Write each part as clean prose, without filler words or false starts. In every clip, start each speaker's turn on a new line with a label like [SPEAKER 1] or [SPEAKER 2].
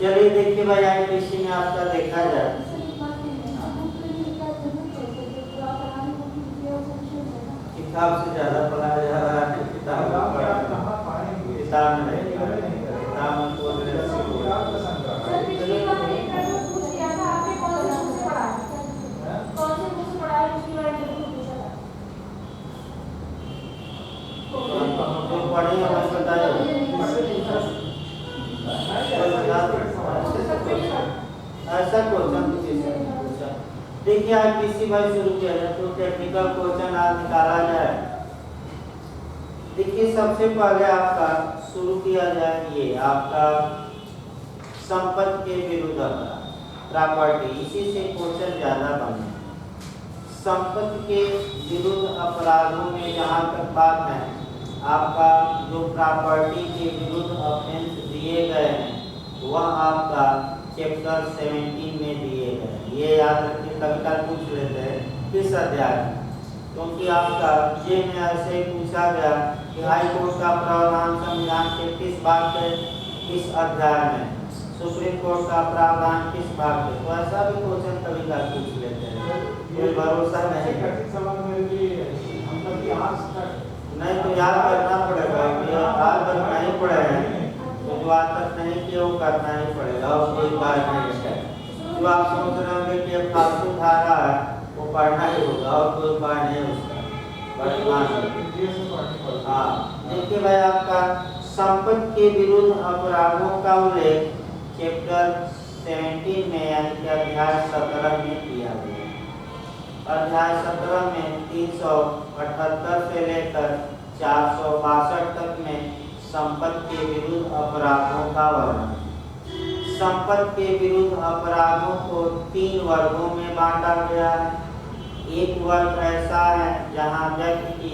[SPEAKER 1] चलिए देखिए भाई आईपीसी में आपका देखा जाए किताब से ज्यादा पढ़ाया जा रहा है। किताब में किताब में पढ़े हमें बताए ऐसा क्वेश्चन देखिए आप किसी भाई शुरू किया जाए तो टेक्निकल क्वेश्चन आज निकाला जाए। देखिए सबसे पहले आपका शुरू किया जाए ये आपका संपत्ति के विरुद्ध प्रॉपर्टी, इसी से क्वेश्चन ज्यादा बने। संपत्ति के विरुद्ध अपराधों में जहाँ तक बात है आपका जो प्रॉपर्टी के विरुद्ध ऑफेंस दिए गए हैं वह आपका चैप्टर 17 में दिए गए। ये याद रखिए, कभी कभी पूछ लेते हैं किस अध्याय में, क्योंकि आपका ये में ऐसे ही पूछा गया कि हाई कोर्ट का प्रावधान संविधान के किस भाग के किस अध्याय में, सुप्रीम कोर्ट का प्रावधान किस भाग के, तो ऐसा भी क्वेश्चन कभी कभी पूछ लेते हैं। कोई भरोसा नहीं नहीं तो याद करना पड़ेगा कि आज तक नहीं पढ़े हैं तो जो आज तक नहीं किया वो करना ही पड़ेगा और कोई बात नहीं है। जो आप सोच रहे होंगे कि अब फालतू धारा है वो पढ़ना ही होगा और कोई उपाय नहीं उसका वर्तमान। हाँ देखिए भाई आपका संपत्ति के विरुद्ध अपराधों का उल्लेख चैप्टर 17 में यानी कि अध्याय 17 में किया गया। अध्याय 17 में 378 से लेकर 462 तक में संपत्ति के विरुद्ध अपराधों का वर्णन। संपत्ति के विरुद्ध अपराधों को 3 वर्गों में बांटा गया है। एक वर्ग ऐसा है जहां व्यक्ति की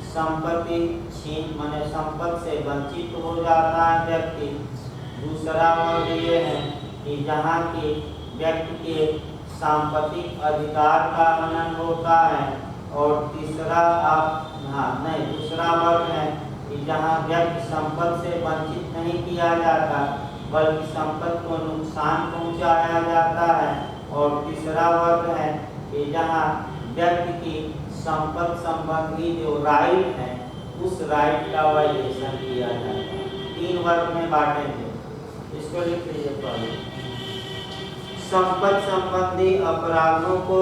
[SPEAKER 1] संपत्ति छीन माने संपत्ति से वंचित हो जाता है व्यक्ति। दूसरा वर्ग ये है कि जहां की व्यक्ति के सांपत्तिक अधिकार का हनन होता है। और तीसरा दूसरा वर्ग है कि जहां व्यक्ति संपत्ति से वंचित नहीं किया जाता बल्कि संपत्ति को नुकसान पहुंचाया जाता है। और तीसरा वर्ग है कि जहां व्यक्ति की संपत्ति संबंधी जो राइट है उस राइट का वायलेशन किया जाता है। 3 वर्ग में बांटेंगे, इसको लिख लीजिए पहले। संपत्ति संबंधी अपराधों को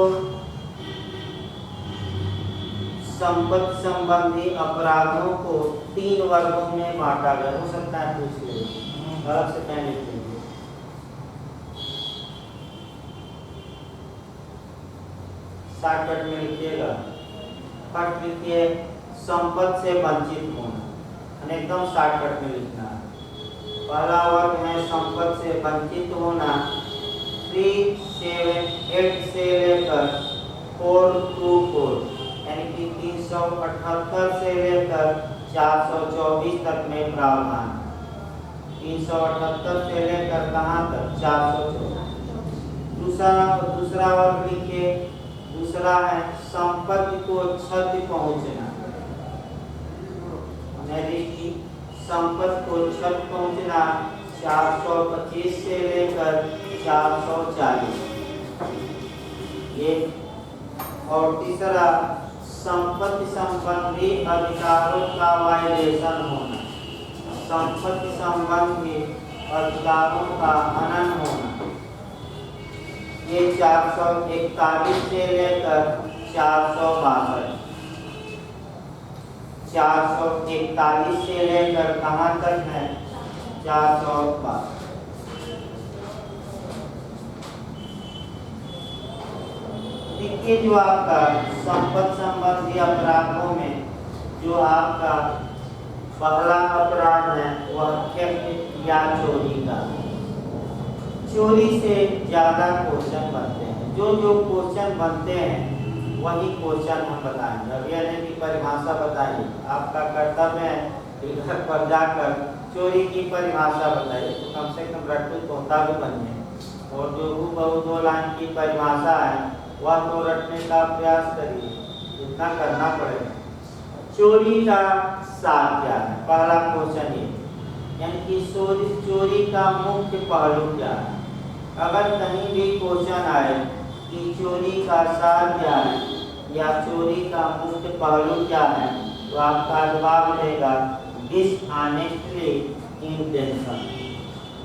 [SPEAKER 1] संपत्ति संबंधी अपराधों को 3 वर्गों में बांटा गया। हो सकता है पूछ लीजिए, अलग से पहले लिख लीजिए। शॉर्टकट में लिखिएगा। फर्स्ट लिखिए संपत्ति से वंचित होना, एकदम शॉर्टकट में लिखना है। पहला वर्ग है संपत्ति से वंचित होना 378 से लेकर 424 यानी कि 378 से लेकर 424 तक में प्रावधान। 378 से लेकर कहाँ तक 424। दूसरा वर्ग लिखिए। दूसरा है संपत्ति को क्षति पहुंचना, संपत्ति को क्षति पहुंचना 425 से लेकर 440 ये। और तीसरा संपत्ति संबंधी अधिकारों का वायलेशन होना, संपत्ति संबंधी अधिकारों का हनन होना, ये 441 से लेकर 462। 441 से लेकर कहाँ तक है 462। देखिए जो आपका संपत्ति संबंधी अपराधों में जो आपका पहला अपराध है वह थेफ्ट या चोरी का। चोरी से ज्यादा क्वेश्चन बनते हैं। जो क्वेश्चन बनते हैं वही क्वेश्चन हम बताएंगे। अब यह नहीं कि परिभाषा बताइए, आपका कर्तव्य है कि घर पर जाकर चोरी की परिभाषा बताइए, तो कम से कम रट्टू तोता भी बनिए। और जो हूबहू 2 लाइन की परिभाषा है वह तो रटने का प्रयास करिए, इतना करना पड़ेगा। चोरी का सार क्या है, पहला क्वेश्चन ये। यानी कि चोरी का मुख्य पहलू क्या है। अगर कहीं भी क्वेश्चन आए कि चोरी का सार क्या है या चोरी का मुख्य पहलू क्या है, तो आपका जवाब रहेगा डिसऑनेस्टली इंटेंशन,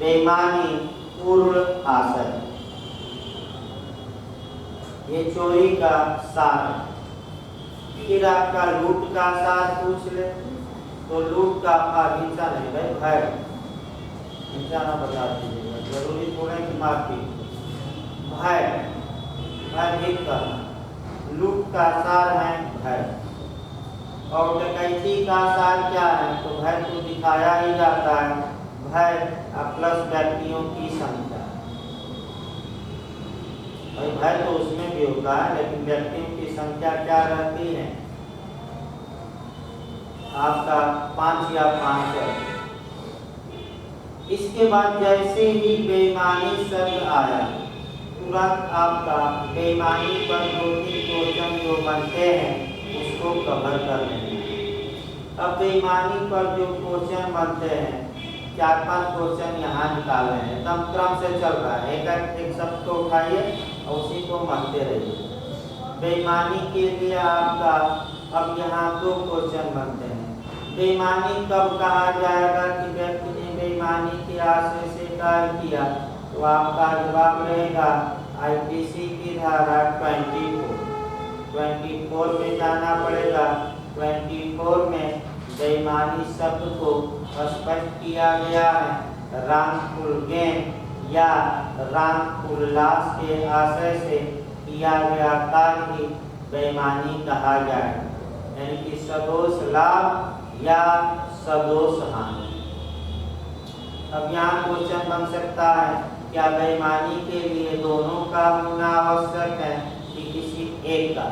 [SPEAKER 1] बेईमानी पूर्ण आशय। ये चोरी का सार है। फिर आपका लूट का सार पूछ ले तो लूट का हिंसा नहीं भाई, भय, हिंसा ना बता दीजिएगा, जरूरी थोड़ा कि मारपीट, भय, भयभीत करना। लूट का सार है भय। और डकैती का सार क्या है, तो भय तो दिखाया ही जाता है, भय प्लस व्यक्तियों की संख्या। भय तो उसमें भी होता है, लेकिन व्यक्तियों की संख्या क्या रहती है आपका 5 या 5 है। इसके बाद जैसे ही बेईमानी शब्द आया, तुरंत आपका बेईमानी पर 2-3 क्वेश्चन जो बनते हैं उसको कवर कर लेंगे। अब बेईमानी पर जो क्वेश्चन बनते हैं 4-5 क्वेश्चन यहाँ निकाले हैं, एकदम क्रम से चल रहा है, एक शब्द को उठाइए और उसी को मानते रहिए। बेईमानी के लिए आपका अब यहाँ 2 क्वेश्चन बनते हैं। बेईमानी कब कहा जाएगा कि व्यक्ति ने बेईमानी के आशय से कार्य किया, तो आपका जवाब रहेगा आईपीसी की धारा 24 में जाना पड़ेगा। 24 में बेईमानी शब्द को स्पष्ट किया गया है, रामकुल गेम या राम उल्लास के आशय से किया गया कार्य ही बेईमानी कहा जाए, यानी कि सदोष लाभ या सदोष हानि। अब यहाँ क्वेश्चन बन सकता है, क्या बेईमानी के लिए दोनों का होना आवश्यक है कि किसी एक का?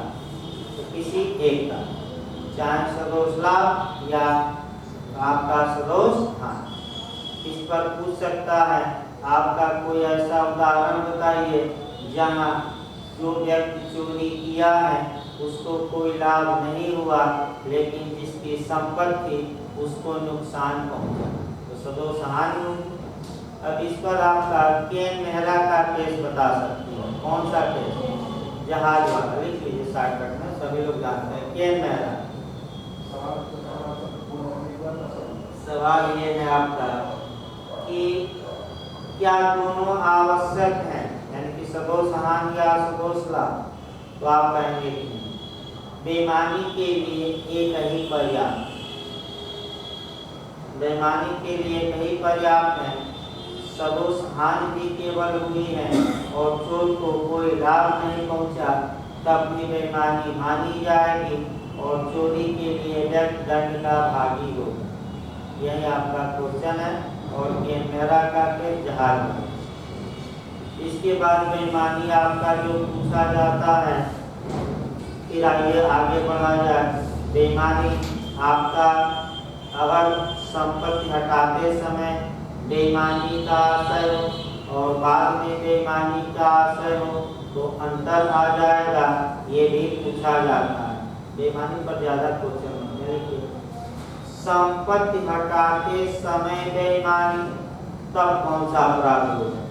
[SPEAKER 1] तो किसी एक का, चाहे सदोष लाभ या आपका सदोष हानि। इस पर पूछ सकता है आपका कोई ऐसा उदाहरण बताइए जहाँ जो व्यक्ति चोरी किया है उसको कोई लाभ नहीं हुआ, लेकिन जिसकी संपत्ति उसको नुकसान पहुंचा, तो सदोष हानि हुई। अब इस पर आपका केन मेहरा का केस बता सकती है। कौन सा केस? जहाज वाला, लिख लीजिए शॉर्टकट में, सभी लोग जानते हैं केन मेहरा। सवाल ये है आपका कि क्या दोनों आवश्यक हैं, यानी कि सदोष हानि या सदोष लाभ? तो आप कहेंगे कि बेईमानी के लिए एक ही पर्याप्त, बेईमानी के लिए कहीं पर्याप्त है, सदोष हानि भी केवल हुई है और चोर को कोई लाभ नहीं पहुंचा, तब भी बेईमानी मानी जाएगी और चोरी के लिए व्यक्ति दंड का भागी होगा। यही आपका क्वेश्चन है और ये मेरा का के जहाज। इसके बाद बेईमानी आपका जो पूछा जाता है, फिर आइए आगे बढ़ा जाए। बेईमानी आपका अगर संपत्ति हटाते समय बेईमानी का आशय हो और बाद में बेईमानी का आशय हो तो अंतर आ जाएगा, ये भी पूछा जाता है। बेईमानी पर ज्यादा क्वेश्चन होंगे। संपत्ति हटाते समय बेईमानी, तब कौन सा अपराध होगा?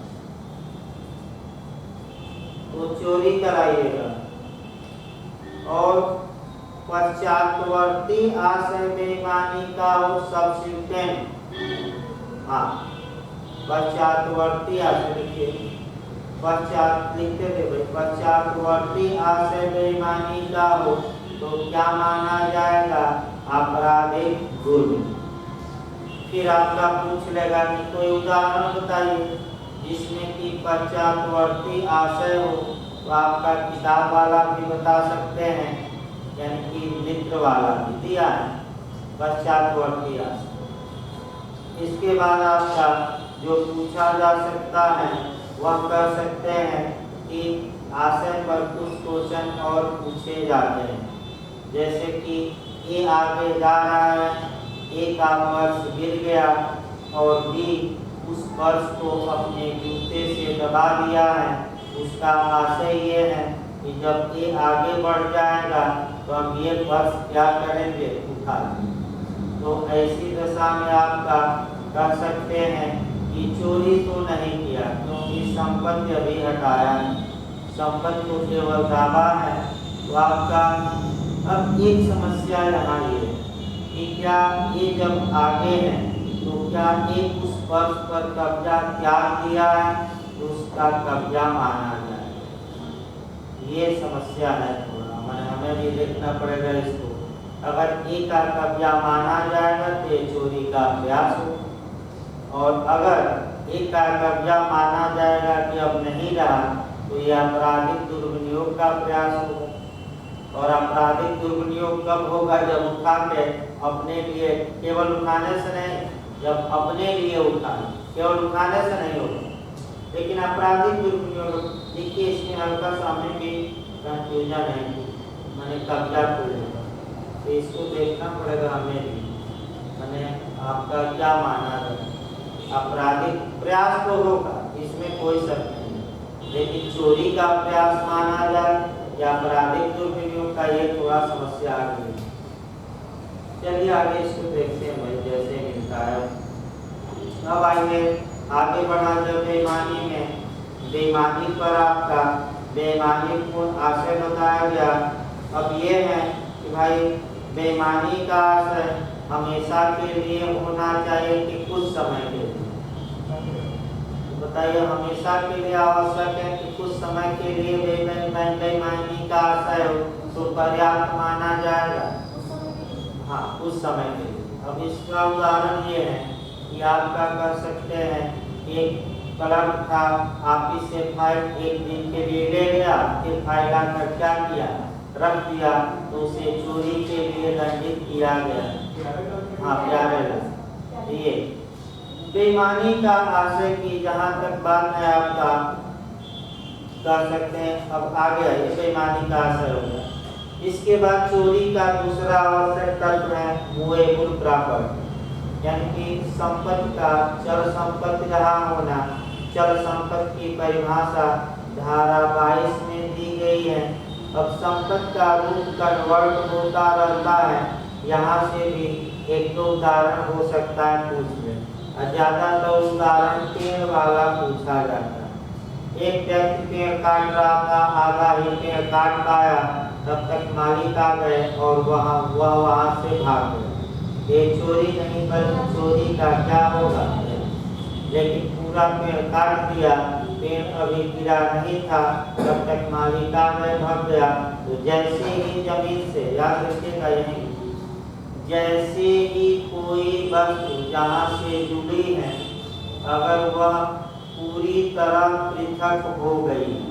[SPEAKER 1] तो चोरी कराइएगा। और पश्चातवर्ती आशय बेईमानी का हो सब्सिक्वेंट, हाँ पश्चातवर्ती आशय लिखिए, पश्चात लिखते थे भाई, पश्चातवर्ती आशय बेईमानी का हो तो क्या माना जाएगा? आपराधिक गुण। फिर आपका पूछ लेगा कि कोई उदाहरण बताइए जिसमें कि पश्चातवर्ती आशय हो, तो आपका किताब वाला भी बता सकते हैं, यानी कि मित्र वाला भी दिया है पश्चातवर्ती आशय। इसके बाद आपका जो पूछा जा सकता है वह कर सकते हैं कि आशय पर कुछ क्वेश्चन और पूछे जाते हैं, जैसे कि ए आगे जा रहा है, ए का पर्स गिर गया और बी उस पर्स को अपने जूते से दबा दिया है। उसका आशय ये है कि जब ये आगे बढ़ जाएगा तो हम ये पर्स क्या करेंगे? उठा लेंगे। तो ऐसी दशा में आपका कह सकते हैं कि चोरी तो नहीं किया, क्योंकि संपत्ति अभी हटाया नहीं, संपत्ति को केवल दावा है। तो आपका अब एक समस्या यहाँ ये कि क्या ये जब आगे है तो क्या एक उस वर्ष पर कब्जा त्याग दिया है तो उसका कब्जा माना जाए, ये समस्या है थोड़ा, मैंने हमें भी देखना पड़ेगा इसको। अगर एक का कब्जा माना जाएगा तो ये चोरी का प्रयास हो, और अगर एक का कब्जा माना जाएगा कि अब नहीं रहा तो ये आपराधिक दुर्विनियोग का प्रयास होगा। और आपराधिक दुर्विनियोग कब होगा? जब उठा के अपने लिए, केवल उठाने से नहीं, जब अपने लिए उठाए, केवल उठाने से नहीं होगा। लेकिन आपराधिक दुर्विनियोग, देखिए इसमें हल्का सा हमें भी कंफ्यूजन है, मैंने कब्जा को लेगा तो इसको देखना पड़ेगा हमें भी, मैंने आपका क्या माना है। आपराधिक प्रयास तो होगा, इसमें कोई शक नहीं, लेकिन चोरी का प्रयास माना जाए या आपराधिक दुर्विनियोग का, ये थोड़ा समस्या आ गई। चलिए आगे इसको देखते हैं भाई, जैसे मिलता है। अब आइए आगे बढ़ा, जब बेईमानी में, बेईमानी पर आपका बेईमानी को आशय बताया गया। अब ये है कि भाई बेईमानी का आशय हमेशा के लिए होना चाहिए कि कुछ समय के लिए? बताइए, हमेशा के लिए आवश्यक है कि कुछ समय के लिए बेईमानी का आशय हो तो पर्याप्त माना जाएगा? हाँ, कुछ समय के लिए। अब इसका उदाहरण ये है कि आपका कर सकते हैं, एक क्लर्क था, ऑफिस से फाइल एक दिन के लिए ले गया, फिर फाइल आकर क्या किया, रख दिया, तो उसे चोरी के लिए दंडित किया गया। हाँ, प्यारे लगा। ये बेईमानी का आशय की जहाँ तक बात है आपका, कर सकते हैं। अब आगे आइए, बेईमानी का आशय हो गया। इसके बाद चोरी का दूसरा आवश्यक तत्व है मूवेबल प्रॉपर्टी, यानी कि संपत्ति का चल संपत्ति रहा होना। चल संपत्ति की परिभाषा धारा 22 में दी गई है। अब संपत्ति का रूप कन्वर्ट होता रहता है, यहाँ से भी एक दो उदाहरण हो सकता है पूछ ले, और ज्यादातर उदाहरण पेड़ वाला पूछा जाता है। एक व्यक्ति पेड़ काट रहा था, आधा ही पेड़ काट पाया, तब तक मालिक आ गए और वह वहाँ से भाग गए। ये चोरी नहीं बल्कि चोरी का क्या होगा, लेकिन पूरा पेड़ काट दिया, पेड़ अभी गिरा नहीं था, तब तक मालिक आ गए, भाग गया। तो जैसे ही जमीन से, याद रखिएगा यही, जैसे ही कोई वस्तु जहाँ से जुड़ी है, अगर वह पूरी तरह पृथक हो गई,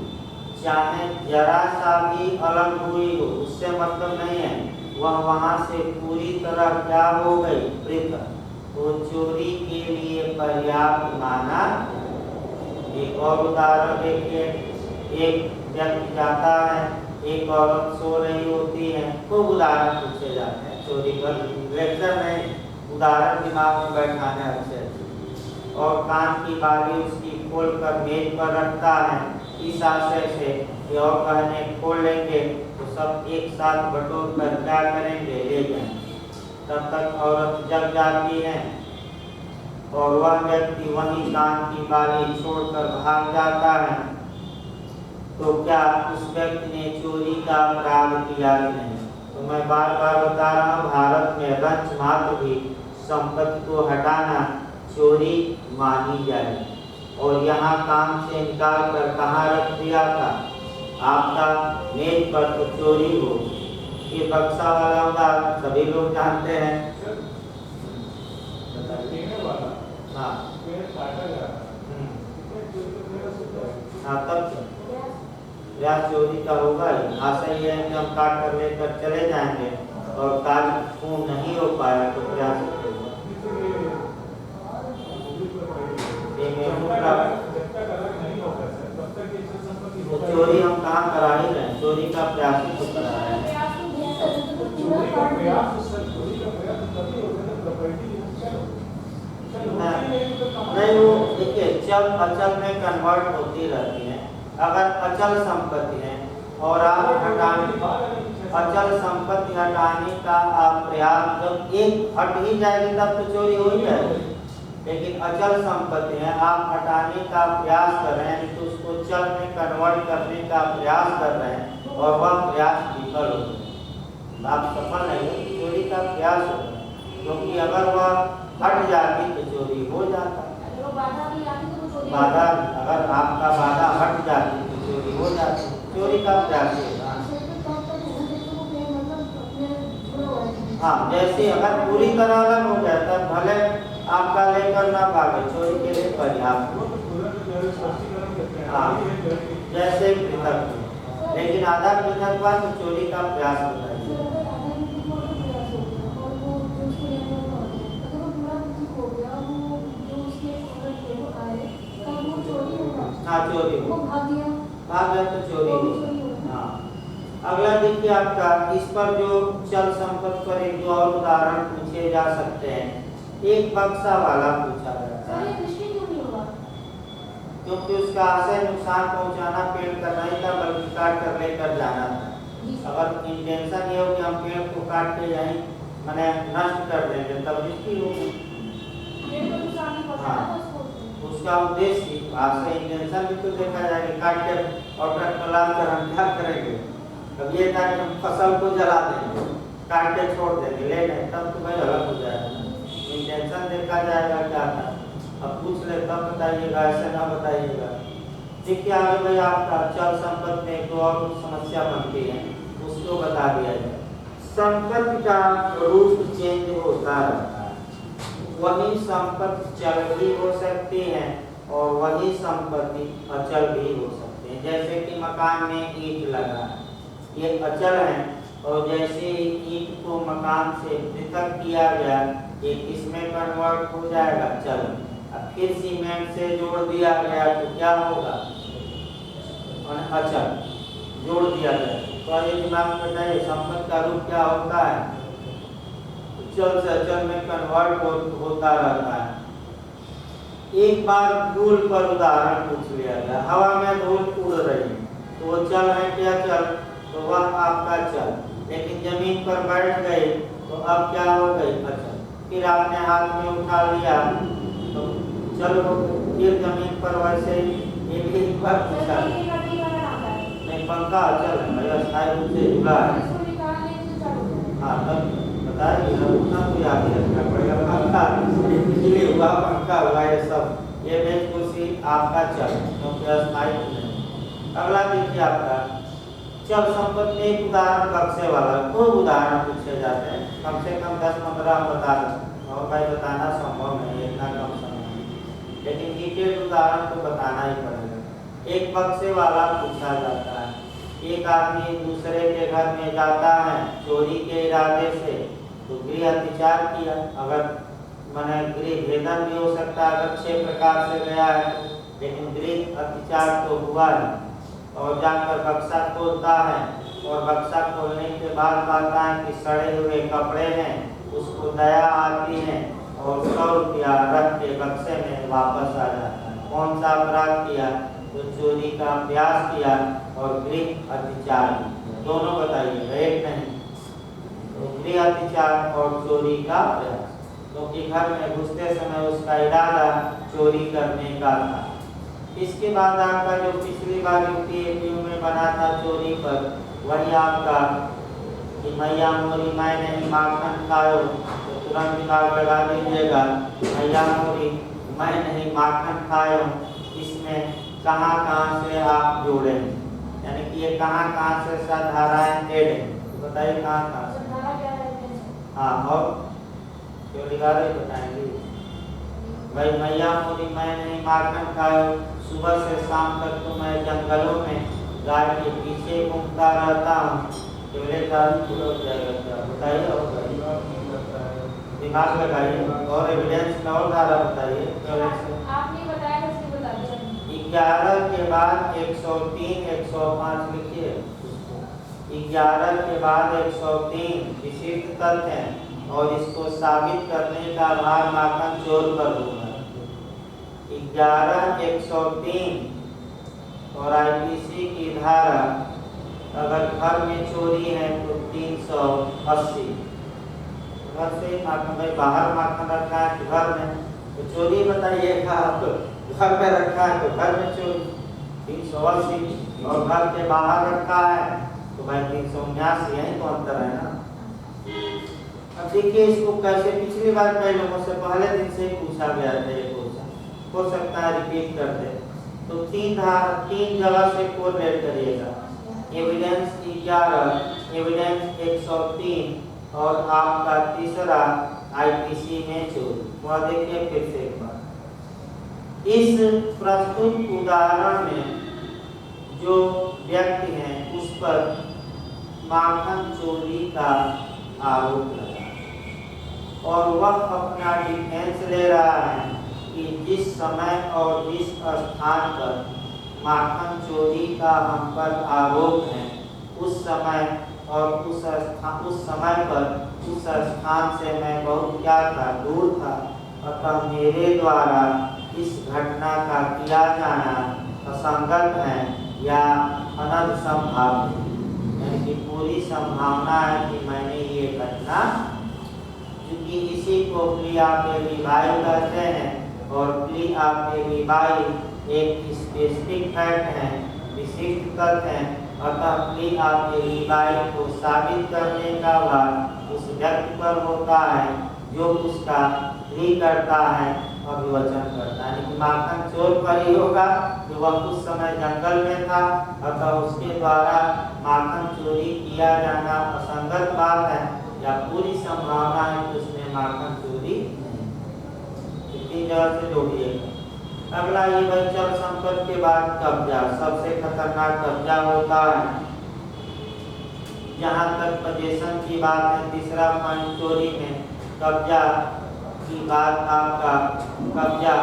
[SPEAKER 1] चाहे जरा सा भी अलग हुई हो, उससे मतलब नहीं है, वह वहाँ से पूरी तरह क्या हो गई, पृथक, तो चोरी के लिए पर्याप्त माना। एक और उदाहरण देखिए, एक व्यक्ति जाता है, एक औरत सो रही होती है, खूब उदाहरण पूछे जाते हैं चोरी पर, लेक्चर में उदाहरण दिमाग में बैठाने अच्छे, और कान की बाली उसकी खोल कर मेज पर रखता है, इस आशय से कि और कहने खोल लेंगे तो सब एक साथ बटोर कर क्या करेंगे, ले जाएंगे। तब तक औरत जग जाती है और वह व्यक्ति वही कान की बाली छोड़कर भाग जाता है, तो क्या उस व्यक्ति ने चोरी का अपराध किया कि नहीं? तो मैं बार बार बता रहा हूँ, भारत में रंच मात्र भी संपत्ति को हटाना चोरी मानी जाए। और यहाँ काम से निकाल कर कहाँ रख दिया था, आपका मेज पर, तो चोरी हो। ये बक्सा वाला उदाहरण सभी लोग जानते हैं। हाँ हाँ, तब प्रयास चोरी का होगा ही। आशा ये है कि हम काट कर लेकर चले जाएंगे और कार्य पूर्ण नहीं हो पाया तो प्रयास होगा। तो चोरी हम कहाँ करा ही रहे, चोरी का प्रयास ही तो करा रहे हैं। नहीं, वो देखिए चल अचल में कन्वर्ट होती रहती है। अगर अचल संपत्ति है और आप अचल संपत्ति हटाने का आप प्रयास, जब एक हट ही जाएगी तब तो चोरी हो ही जाएगी। लेकिन अचल संपत्ति है, आप हटाने का प्रयास कर रहे हैं, तो उसको चल में कन्वर्ट करने का प्रयास कर रहे हैं और वह प्रयास विफल हो गया, आप सफल नहीं हो, चोरी का प्रयास हो गया। क्योंकि अगर वह हट जाती तो चोरी हो जाता। बाधा, अगर आपका बाधा हट जाती तो चोरी हो जाती, चोरी का प्रयास होगा। हाँ, जैसे अगर पूरी तरह अलग हो गया तब भले आपका लेकर ना भागे, चोरी के लिए पर्याप्त। हाँ, जैसे पृथक, लेकिन आधा पृथक हुआ तो चोरी का प्रयास होता है। हाँ, चोरी भाग गया तो चोरी हो। हाँ, अगला देखिए आपका, इस पर जो चल संपत्ति पर एक दो और उदाहरण पूछे जा सकते हैं। एक बक्सा वाला पूछा जाता है, क्योंकि उसका आशय नुकसान पहुंचाना पेड़ का नहीं था, बल्कि काट कर लेकर जाना था। अगर इंटेंशन ये हो कि हम पेड़ को काट के यहीं मैंने नष्ट कर देंगे तब दृष्टि होगी। हाँ, उसका उद्देश्य आशय इंटेंशन भी तो देखा जाएगा, काट के और ट्रक पर लाद कर हम क्या करेंगे। अब ये था कि हम फसल को जला देंगे, काट के छोड़ देंगे, ले नहीं, तब तो भाई अलग हो जाएगा। इंटेंशन देखा जाएगा क्या था। अब पूछ ले तब बताइएगा, ऐसे ना बताइएगा। देखिए आगे भाई आपका चल संपत्ति में एक और समस्या बनती है, उसको बता दिया जाए। संपत्ति का रूप चेंज होता रहता है, वही संपत्ति चल भी हो सकती है और वही संपत्ति अचल भी हो सकती है। जैसे कि मकान में ईंट लगा, ये अचल है, और जैसे ईंट को मकान से पृथक किया गया, ये किसमें कन्वर्ट हो जाएगा, चल। अब फिर सीमेंट से जोड़ दिया गया तो क्या होगा, अचल जोड़ दिया गया। तो ये दिमाग में बताइए संपत्ति का रूप क्या होता है, चल से अचल में कन्वर्ट होता रहता है। एक बार धूल पर उदाहरण पूछ लिया गया, हवा में धूल उड़ रही है तो वो चल है क्या, चल, तो वह आपका चल। लेकिन जमीन पर बैठ गई तो अब क्या हो गई, अचल। फिर आपने हाथ में उठा लिया तो चल हो, फिर जमीन पर वैसे एक बार पूछा नहीं, पंखा अचल है, अस्थायी रूप से जुड़ा है। हाँ, तब बताइए उतना तो याद ही रखना पड़ेगा। पंखा बिजली हुआ, पंखा हुआ, ये सब, ये मेज कुर्सी आपका चल, क्योंकि अस्थायी नहीं। अगला देखिए आपका चल संपत्ति में एक उदाहरण बक्से वाला, खूब उदाहरण पूछे जाते हैं, कम से कम 10-15 बता दें, और भाई बताना संभव नहीं, इतना कम समय, लेकिन डिटेल उदाहरण तो बताना ही पड़ेगा। एक बक्से वाला पूछा जाता है, एक आदमी दूसरे के घर में जाता है चोरी के इरादे से, तो गृह अतिचार किया। अगर मैंने गृह भेदन भी हो सकता है, अगर 6 प्रकार से गया है, लेकिन गृह अतिचार तो हुआ है। और जाकर बक्सा खोलता है, और बक्सा खोलने के बाद पाता है कि सड़े हुए कपड़े हैं, उसको दया आती है और 100 रुपया रख के बक्से में वापस आ जाता है। कौन सा अपराध किया, तो चोरी का प्रयास किया और गृह अतिचार, दोनों बताइएगा, एक नहीं। तो गृह अतिचार और चोरी का प्रयास, क्योंकि घर में घुसते समय उसका इरादा चोरी करने का था। इसके बाद आपका जो पिछली बार युक्ति में बना था चोरी पर, वही आपका कि मैया मोरी मैं नहीं माखन खाओ, तो तुरंत दिमाग लगा दीजिएगा, मैया मोरी मैं नहीं माखन खाओ, इसमें कहाँ से आप जोड़े, यानी कि ये कहाँ से धाराएं एड है, तो बताइए कहाँ से। हाँ, और चोरी वाले बताएंगे भाई, मैया मोरी मैं नहीं माखन खाओ, सुबह से शाम तक तो मैं जंगलों में गाय के पीछे घूमता रहता हूँ, केवले दारू पूरा हो जाएगा क्या, बताइए। और दिमाग लगाइए और एविडेंस का और धारा बताइए।
[SPEAKER 2] आपने बताया,
[SPEAKER 1] 11 के बाद 103, 105 लिखिए। 11 के बाद 103 विशिष्ट तथ्य हैं, और इसको साबित करने का भार माखन चोर पर होगा। 11, 103 और आईपीसी की धारा, अगर घर में चोरी है तो 380। घर से माखन, भाई बाहर माखन रखा है घर में, तो चोरी बताइएगा, आप घर में रखा है तो घर में चोरी 380, और घर के बाहर रखा है तो भाई 379, यही तो अंतर है ना। अब देखिए इसको कैसे, पिछली बार कई लोगों से पहले दिन से ही पूछा गया था, ये क्वेश्चन हो सकता है रिपीट कर दे। तो तीन जगह से कोरिलेट करिएगा, एविडेंस 11, एविडेंस 103 और आपका तीसरा आईपीसी में चोरी। वह देखिए फिर से एक बार, इस प्रस्तुत उदाहरण में जो व्यक्ति हैं उस पर माखन चोरी का आरोप लगा और वह अपना डिफेंस ले रहा है कि जिस समय और जिस स्थान पर माखन चोरी का हम पर आरोप है उस समय और उस स्थान से मैं बहुत क्या था, दूर था। अतः मेरे द्वारा इस घटना का किया जाना असंगत है या अनंत संभाव्य, यानी कि पूरी संभावना है कि मैंने ये घटना, क्योंकि इसी को प्ली ऑफ एलिबाई कहते हैं और प्ली ऑफ एलिबाई एक स्पेसिफिक फैक्ट है, विशिष्ट तथ्य है। अतः प्ली ऑफ एलिबाई को साबित करने का भार उस व्यक्ति पर होता है जो उसका प्ली करता है, अभिवचन करता है। यानी माखन चोर पर ही होगा कि वह उस समय जंगल में था, अतः उसके द्वारा माखन चोरी किया जाना असंगत बात है या पूरी संभावना है कि उसने माखन चोरी इतनी जगह से जोड़िएगा। अगला ये भाई चल संपत्ति के बाद कब्जा, सबसे खतरनाक कब्जा होता है। जहाँ तक पोजीशन की बात है, तीसरा पॉइंट चोरी में कब्जा की बात, आपका कब्जा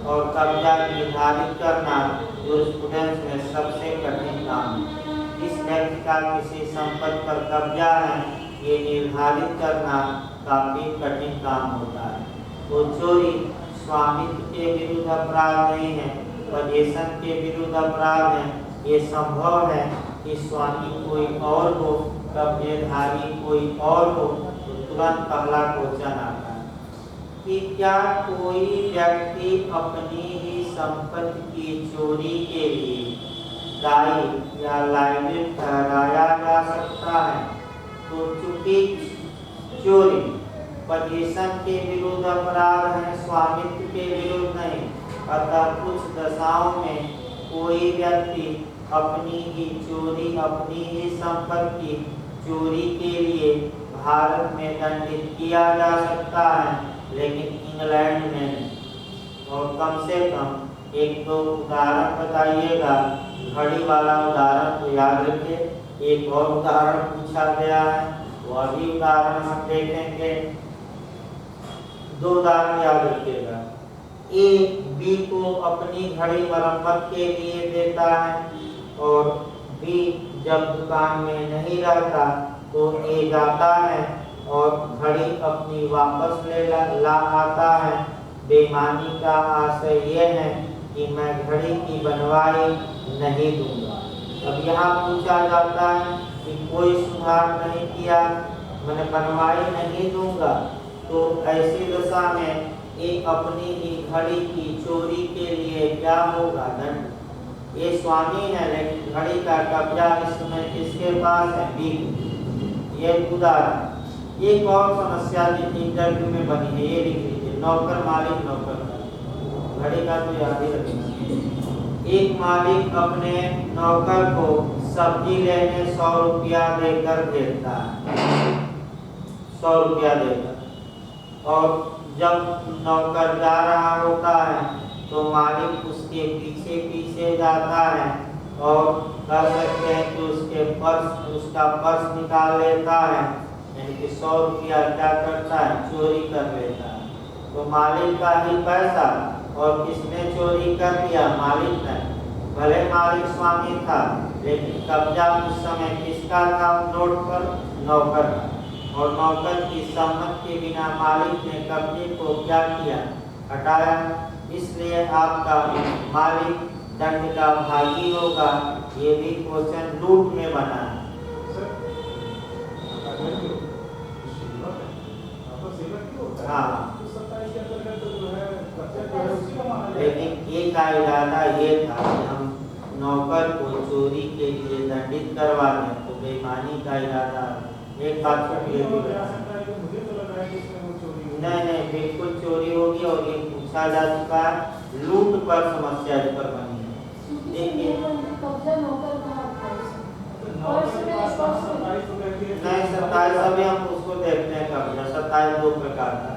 [SPEAKER 1] और कब्जा निर्धारित करना जूरिस्प्रूडेंस में सबसे कठिन काम है। इस व्यक्ति का किसी संपत्ति पर कब्जा है ये निर्धारित करना काफी कठिन काम होता है। तो चोरी स्वामित्व के विरुद्ध अपराध नहीं है, पोजीशन के विरुद्ध अपराध है। ये संभव है कि स्वामी कोई और हो, कब्जेधारी कोई और हो, तो तुरंत पहला क्वेश्चन आता है कि क्या कोई व्यक्ति अपनी ही संपत्ति की चोरी के लिए दायी या लायबिल ठहराया जा सकता है। तो चूंकि चोरी पोजीशन के विरुद्ध अपराध है, स्वामित्व के विरुद्ध नहीं, अतः कुछ दशाओं में कोई व्यक्ति अपनी ही चोरी, अपनी ही संपत्ति चोरी के लिए भारत में दंडित किया जा सकता है, लेकिन इंग्लैंड में नहीं। और कम से कम एक दो उदाहरण बताइएगा। घड़ी वाला उदाहरण तो याद रखिए। एक और उदाहरण पूछा गया है, वह भी उदाहरण हम देखेंगे। दो उदाहरण याद रखिएगा। ए बी को अपनी घड़ी मरम्मत के लिए देता है और बी जब दुकान में नहीं रहता तो ए जाता है और घड़ी अपनी वापस ला आता है। बेईमानी का आशय यह है कि मैं घड़ी की बनवाई नहीं दूंगा। अब यहाँ पूछा जाता है कि कोई सुधार नहीं किया, मैंने बनवाई नहीं दूंगा, तो ऐसी दशा में एक अपनी ही घड़ी की चोरी के लिए क्या होगा, दंड। ये स्वामी है लेकिन घड़ी का कब्जा इस समय किसके पास है, बी। ये उदाहरण। एक और समस्या जो इंटरव्यू में बनी है, ये लिख लीजिए, नौकर मालिक नौकर। घड़ी का तो याद ही रखना। एक मालिक अपने नौकर को सब्जी लेने 100 रुपया देकर भेजता है, 100 रुपया देकर, और जब नौकर जा रहा होता है तो मालिक उसके पीछे पीछे जाता है और कह सकते हैं कि उसका पर्स निकाल लेता है, यानी कि 100 रुपया क्या करता है, चोरी कर लेता है। तो मालिक का ही पैसा, और किसने चोरी कर दिया, मालिक ने। भले मालिक स्वामी था लेकिन कब्जा उस समय किसका था नोट पर, नौकर का। और नौकर की सहमति के बिना मालिक ने कब्जे को क्या किया, हटाया। इसलिए आपका मालिक दंड का भागी होगा। ये भी क्वेश्चन लूट में बना है। हाँ, लेकिन एक का इरादा ये था कि हम नौकर को चोरी के लिए दंडित करवा दें, तो बेईमानी का इरादा एक बात छूट गई।
[SPEAKER 3] मुझे तो लग रहा है कि इसमें वो चोरी हुई।
[SPEAKER 1] नहीं, बिल्कुल चोरी होगी और ये पूछा जा चुका है, लूट पर समस्या इस पर बनी है। देखिए
[SPEAKER 2] कब्जा नौकर का
[SPEAKER 1] नहीं 27 अभी हम उसको देखते हैं कब्जा 27 दो प्रकार का,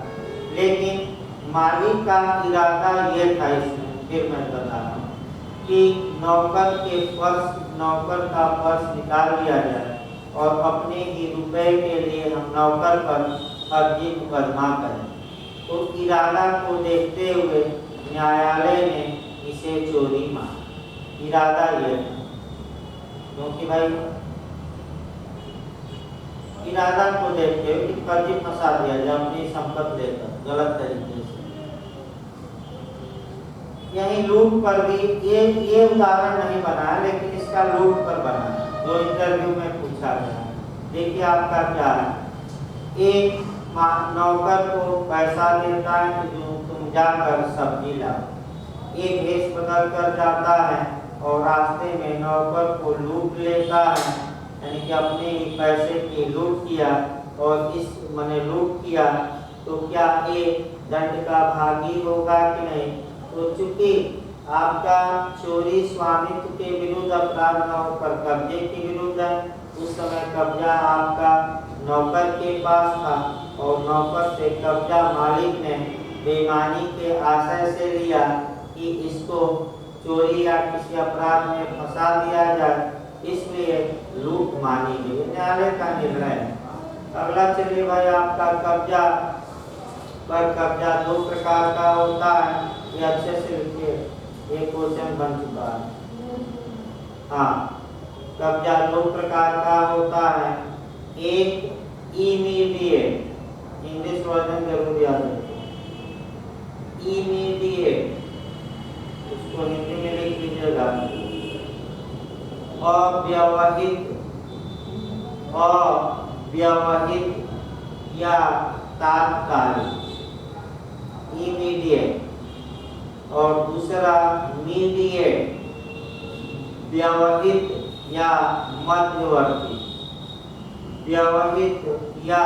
[SPEAKER 1] लेकिन मालिक का इरादा ये था इसमें, फिर मैं बता रहा हूँ कि नौकर का पर्स निकाल लिया जाए और अपने ही रुपए के लिए हम नौकर पर फर्जी मुकदमा करें। तो इरादा को देखते हुए न्यायालय ने इसे चोरी माना। इरादा ये था, क्योंकि भाई इरादा को देखते हुए कि फर्जी फंसा दिया जाए अपनी संपत्ति लेकर गलत तरीके से। यही लूट पर भी ये उदाहरण नहीं बना है, लेकिन इसका लूट पर बना है जो इंटरव्यू में पूछा गया। देखिए आपका क्या है, एक नौकर को पैसा देता है कि तुम जाकर सब्जी लाओ। एक भेष बदल कर जाता है और रास्ते में नौकर को लूट लेता है, यानी कि अपने ही पैसे की लूट किया और इस मैंने लूट किया, तो क्या ये दंड का भागी होगा कि नहीं? तो चूंकि आपका चोरी स्वामित्व के विरुद्ध अपराध न होकर कब्जे के विरुद्ध है, उस समय कब्जा आपका नौकर के पास था और नौकर से कब्जा मालिक ने बेईमानी के आशय से लिया कि इसको चोरी या किसी अपराध में फंसा दिया जाए, इसलिए लूट मानी गई। न्यायालय का निर्णय है। अगला चलिए भाई, आपका कब्जा पर कब्जा दो प्रकार का होता है, ये अच्छे से लिखिए, एक क्वेश्चन बन चुका है। हाँ, कब्जा दो प्रकार का होता है, एक इमीडिएट, इंग्लिश वर्जन जरूर याद रखिए, इमीडिएट, उसको हिंदी में लिख लीजिएगा, अव्यवहित या तात्कालिक, इमीडिएट। और दूसरा मीडिएट, व्यवहित या मध्यवर्ती, व्यवहित या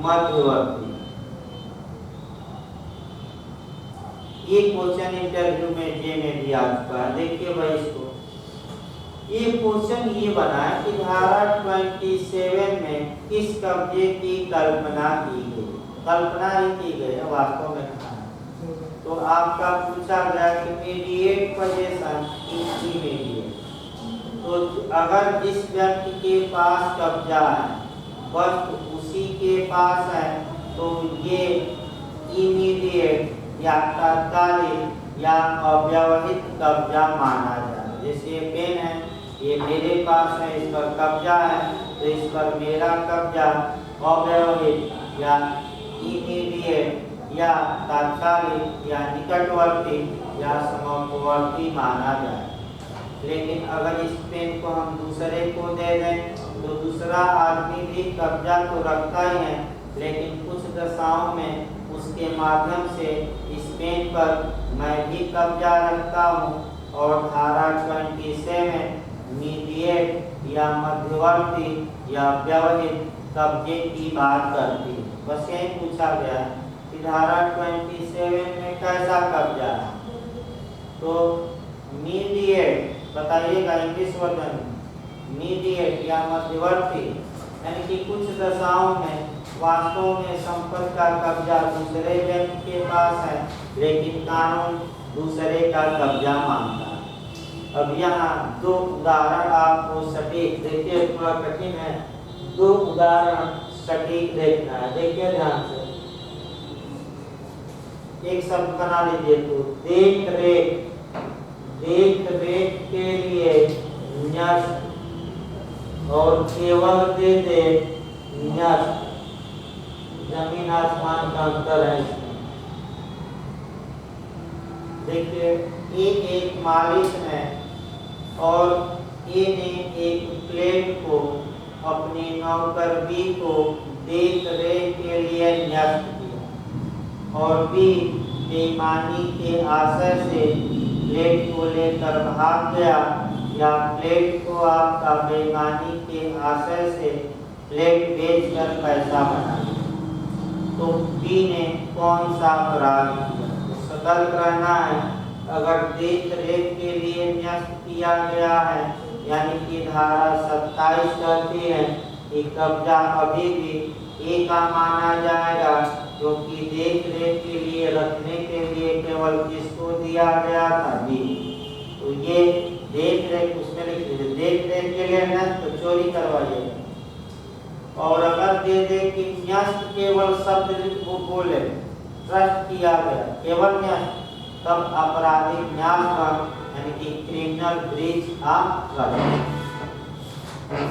[SPEAKER 1] मध्यवर्ती। ये क्वेश्चन इंटरव्यू में जे में भी आ चुका है। देखिए भाई, इसको ये क्वेश्चन ये बना है कि धारा 27 में किस कब्जे की कल्पना की गई? कल्पना ही की गई है, वास्तव में कहा है। तो आपका पूछा गया कि मीडिएट पोजीशन इमीडिएट, तो अगर जिस व्यक्ति के पास कब्जा है वस्तु उसी के पास है, तो ये इमीडिएट या तात्कालिक या अव्यवहित कब्जा माना जाए। जैसे ये पेन है, ये मेरे पास है, इस पर कब्जा है, तो इस पर मेरा कब्जा अव्यवहित या इमीडिएट या तात्कालिक या निकटवर्ती या समीपवर्ती माना जाए। लेकिन अगर इस पेन को हम दूसरे को दे दें तो दूसरा आदमी भी कब्जा तो रखता ही है, लेकिन कुछ दशाओं में उसके माध्यम से इस पेन पर मैं भी कब्जा रखता हूँ। और धारा 27 मीडिएट या मध्यवर्ती या व्यवहित कब्जे की बात करती है। बस यही पूछा गया कि धारा 27 में कैसा कब्जा है? तो मीडिएट बताइएगा, इंग्लिश वर्जन मीडिएट या मध्यवर्ती, यानी कि कुछ दशाओं में वास्तव में संपत्ति का कब्जा दूसरे व्यक्ति के पास है, लेकिन कानून दूसरे का कब्जा मानता है। अब यहाँ दो उदाहरण आपको सटीक, देखिए थोड़ा कठिन है, दो उदाहरण सटीक देखना है। देखिए ध्यान से, एक शब्द बना लीजिए, तो देख रेख, देख रेख के लिए न्यस्त और केवल दे दे न्यस्त, जमीन आसमान का अंतर है इसमें। देखिए, एक मालिक है और ए ने एक प्लेट को अपनी नौकर बी को देख रेख के लिए न्यस्त किया, और बी बेईमानी के आशय से प्लेट को लेकर भाग गया या प्लेट को आपका बेईमानी के आशय से प्लेट बेचकर पैसा बना, तो बी ने कौन सा अपराध किया? तो सतर्क रहना है। अगर देख रेख के लिए न्यस्त किया गया है, यानी कि धारा 27 कहती है कि कब्जा अभी भी ए का माना जाएगा, क्योंकि देख रेख के लिए रखने के लिए केवल किसको दिया गया था? बी। तो ये देख रेख उसमें लिख दीजिए, देख रेख के लिए न्यस्त तो चोरी करवाइएगा। और अगर दे दे कि न्यस्त केवल शब्द वो बोले ट्रस्ट किया गया केवल न्यस्त, तब आपराधिक न्यास यानी कि क्रिमिनल ब्रीच ऑफ ट्रस्ट।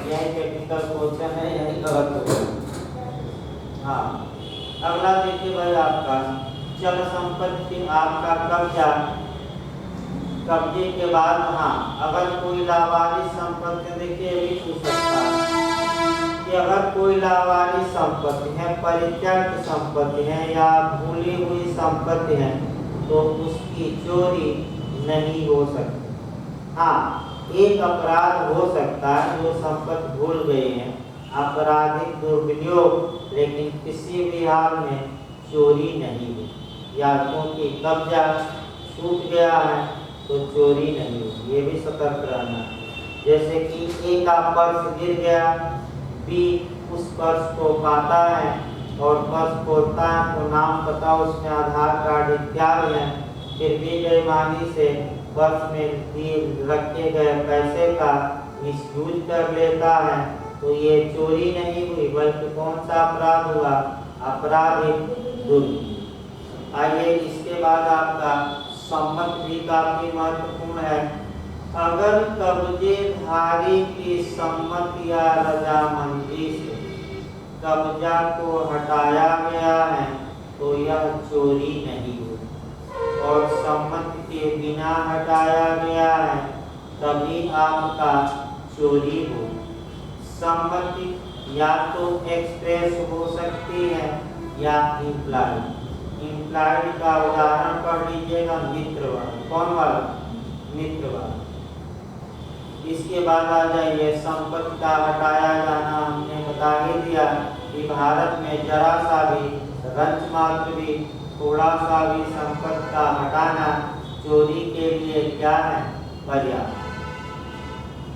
[SPEAKER 1] यही टेक्निकल क्वेश्चन है, यही गलत होगा। हाँ, अगला देखिए भाई, आपका चल संपत्ति आपका कब्जा, कब्जे के बाद हाँ अगर कोई लावारिस संपत्ति, देखिए भी पूछ सकता है कि अगर कोई लावारिस संपत्ति है, परित्यक्त संपत्ति है या भूली हुई संपत्ति है, तो उसकी चोरी नहीं हो सकती। हाँ, एक अपराध हो सकता है जो संपत्ति भूल गए हैं, आपराधिक दुर्विनियोग, लेकिन किसी भी हाल में चोरी नहीं हुई। या क्योंकि कब्जा छूट गया है तो चोरी नहीं हुई, ये भी सतर्क रहना है। जैसे कि ए का पर्स गिर गया, बी उस पर्स को पाता है और पर्स खोलता है तो नाम पता उसमें आधार कार्ड इत्यादि है, फिर भी बेईमानी से पर्स में रखे गए पैसे का मिसयूज कर लेता है, तो ये चोरी नहीं हुई बल्कि कौन सा अपराध हुआ? आपराधिक दुर्विनियोग। आइए इसके बाद आपका सम्मत भी काफी महत्वपूर्ण है। अगर कब्जेधारी की सम्मति या रजामंदी से कब्जा को हटाया गया है तो यह चोरी नहीं हुई, और सम्मति के बिना हटाया गया है तभी आपका चोरी हो। सम्मति या तो एक्सप्रेस हो सकती है या इम्प्लाइड। इम्प्लाइड का उदाहरण पढ़ लीजिएगा, मित्रवाद। कौन वाला? मित्रवाद। इसके बाद आ जाइए संपत्ति का हटाया जाना। हमने बता ही दिया कि भारत में जरा सा भी, रंच मात्र भी, थोड़ा सा भी संपत्ति का हटाना चोरी के लिए क्या है? पर्याप्त।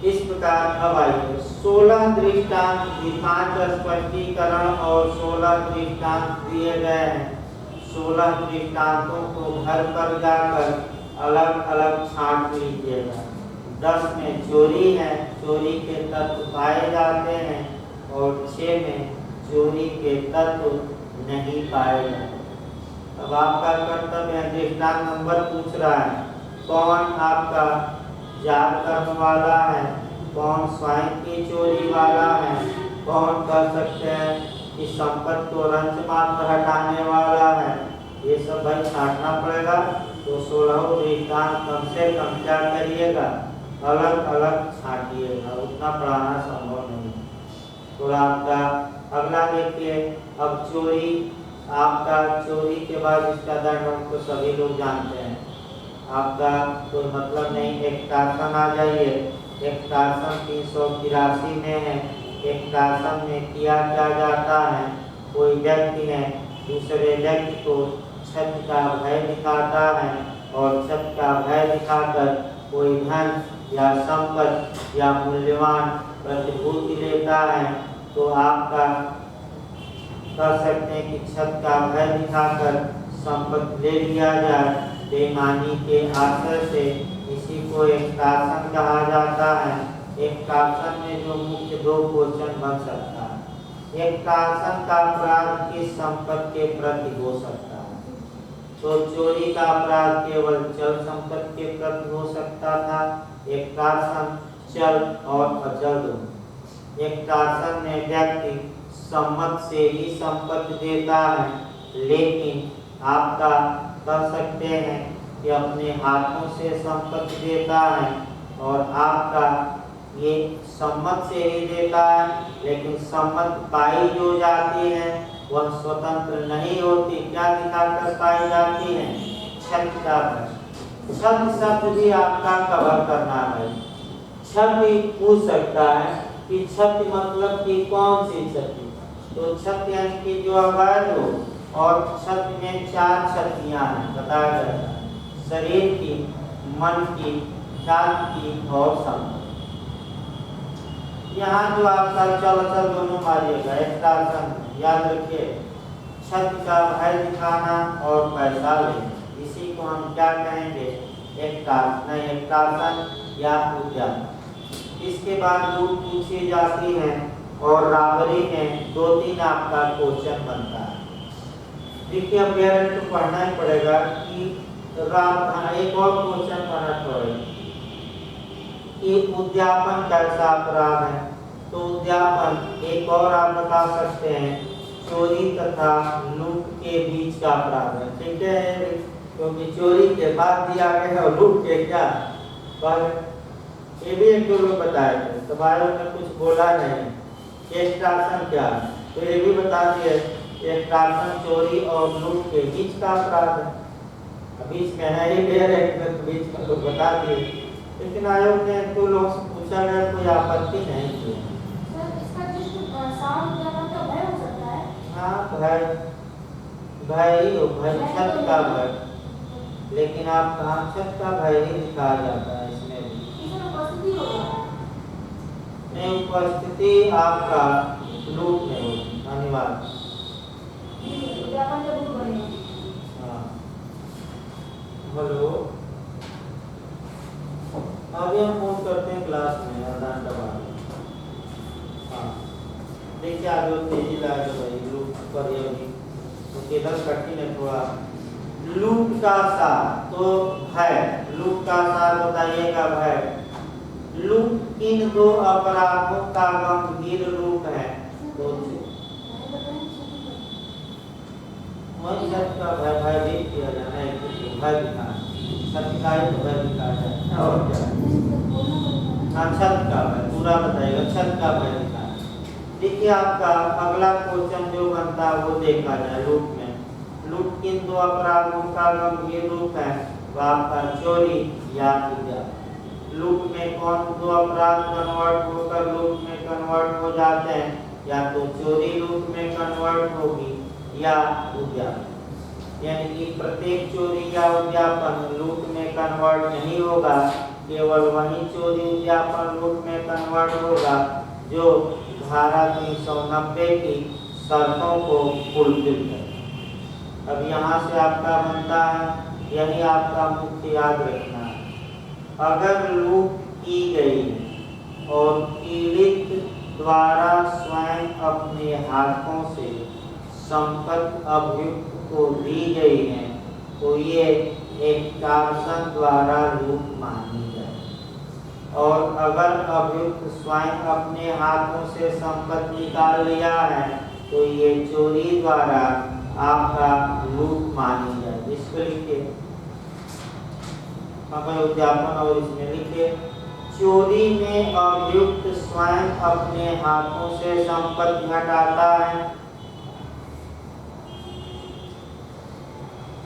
[SPEAKER 1] इस प्रकार अब आइए 16 दृष्टांत, 5 स्पष्टीकरण और 16 दृष्टांत दिए गए हैं। 16 दृष्टांतों को घर पर जाकर अलग अलग छांट लीजिएगा। 10 में चोरी है, चोरी के तत्व पाए जाते हैं, और 6 में चोरी के तत्व नहीं पाए जाते। अब आपका कर्तव्य है, दृष्टांत नंबर पूछ रहा है, कौन आपका जाल कर्म वाला है, कौन स्वयं की चोरी वाला है, कौन कर सकते हैं कि संपत्ति को रंच मात्र हटाने वाला है। ये सब भाई छांटना पड़ेगा। तो 16 दृष्टांत कम से कम क्या करिएगा? अलग अलग छांटिएगा, उतना पढ़ाना संभव नहीं। थोड़ा आपका अगला देखिए। अब चोरी, आपका चोरी के बाद इसका दंड हम तो सभी लोग जानते हैं, आपका कोई मतलब नहीं। एक्सटॉर्शन आ जाइए। एक्सटॉर्शन 383 में है। एक्सटॉर्शन में किया क्या जाता है? कोई व्यक्ति है दूसरे व्यक्ति को छत का भय दिखाता है, और छत का भय दिखाकर कोई धन या संपत्ति या मूल्यवान प्रतिभूति लेता है, तो आपका कर सकते हैं कि छत का भय दिखाकर संपत्ति ले लिया जाए बेईमानी के आशय से। इसी को एक्सटॉर्शन कहा जाता है। एक्सटॉर्शन में जो मुख्य 2 क्वेश्चन बन सकता है, एक्सटॉर्शन का अपराध किस संपत्ति के प्रति हो सकता है? तो चोरी का अपराध केवल चल संपत्ति के प्रति हो सकता था। एक्सटॉर्शन चल और अचल दोनों। एक्सटॉर्शन में व्यक्ति सम्मत से ही संपत्ति देता है, लेकिन आपका कर सकते हैं कि अपने हाथों से संपत्ति देता है, और आपका ये सम्मत से ही देता है, लेकिन सम्मत पाई जो जाती है वह स्वतंत्र नहीं होती। क्या दिखाकर पाई जाती है? क्षति का भय। क्षति शब्द भी आपका कवर करना है। क्षति पूछ सकता है कि क्षति मतलब कि कौन सी क्षति, तो क्षति यानी कि जो अवैध हो, और क्षति में 4 क्षतियां हैं बताया जाता है, शरीर की, मन की, ख्याति की और संपत्ति। यहाँ जो आपका चल अचल दोनों मारिएगा, एक्सट्राक्शन याद रखिए, क्षति का भय दिखाना और पैसा लेना, इसी को हम क्या कहेंगे, एक्सट्राक्शन या उद्यापन। इसके बाद लूट पूछी जाती है और राबरी में 2-3 आपका क्वेश्चन बनता है। देखिए अब तो पढ़ना ही पड़ेगा कि एक और क्वेश्चन बना पड़ेगा कि उद्यापन कैसा अपराध है। तो उद्यापन एक और आप बता सकते हैं, चोरी तथा लूट के बीच का अपराध है। ठीक है, क्योंकि चोरी के बाद दिया गया और लूट के क्या, पर ये भी एक दो लोग बताए थे, तो भाइयों ने कुछ बोला नहीं। एक्सट्राक्शन क्या है, तो ये भी बता दिए, एक्सट्राक्शन चोरी और लूट के बीच का अपराध है। बीच में है ही तो बीच में लोग बता दिए, लेकिन आयोग ने तो लोग से पूछा गया, कोई आपत्ति नहीं की।
[SPEAKER 2] सर इसका जो साउंड का मतलब भय हो सकता है।
[SPEAKER 1] हाँ भय, भय ही हो, भय छत का भय, लेकिन आप कहाँ छत का भय ही दिखाया जाता है इसमें भी। नहीं, उपस्थिति आपका लूट में होगी अनिवार्य। हाँ हेलो, अभी हम फोन करते हैं क्लास में आदान प्रदान। हाँ देखिए आगे तेजी लाएगा भाई, लूट पर ये भी तो केवल कठिन है थोड़ा। लूट का सार तो भय, लूट का सार बताइएगा भय। लूट किन 2 अपराधों का गंभीर रूप है, तो का भय भयभीत किया जाना है, भय दिखाना, सत्य तो भय दिखाया जाए और क्या, छत का भय पूरा बताइएगा, छत का भय दिखाना। देखिए आपका अगला क्वेश्चन जो बनता है वो देखा जाए। लूट में, लूट किन 2 अपराधों का गंभीर रूप है, वह आपका चोरी या उद्यापन। लूट में कौन 2 अपराध कन्वर्ट होकर लूट में कन्वर्ट हो जाते हैं, या तो चोरी लूट में कन्वर्ट होगी या उद्यापन। यानी कि प्रत्येक चोरी या उद्यापन लूट में कन्वर्ट नहीं होगा, केवल वही चोरी उद्यापन लूट में कन्वर्ट होगा जो धारा 390 की शर्तों को फुलफिल करे। अब यहाँ से आपका बनता है, यही आपका मुख्य याद रखना है, अगर लूट की गई और पीड़ित द्वारा स्वयं अपने हाथों से संपत्ति अभियुक्त को दी गई है, तो ये एक्सटॉर्शन द्वारा लूट मानी जाए। और अगर अभियुक्त स्वयं अपने हाथों से संपत्ति निकाल लिया है, तो ये चोरी द्वारा आपका लूट मानी जाए। इसको लिखिए, हमें उद्यापन और इसमें लिखिए, चोरी में अभियुक्त स्वयं अपने हाथों से संपत्ति हटाता है।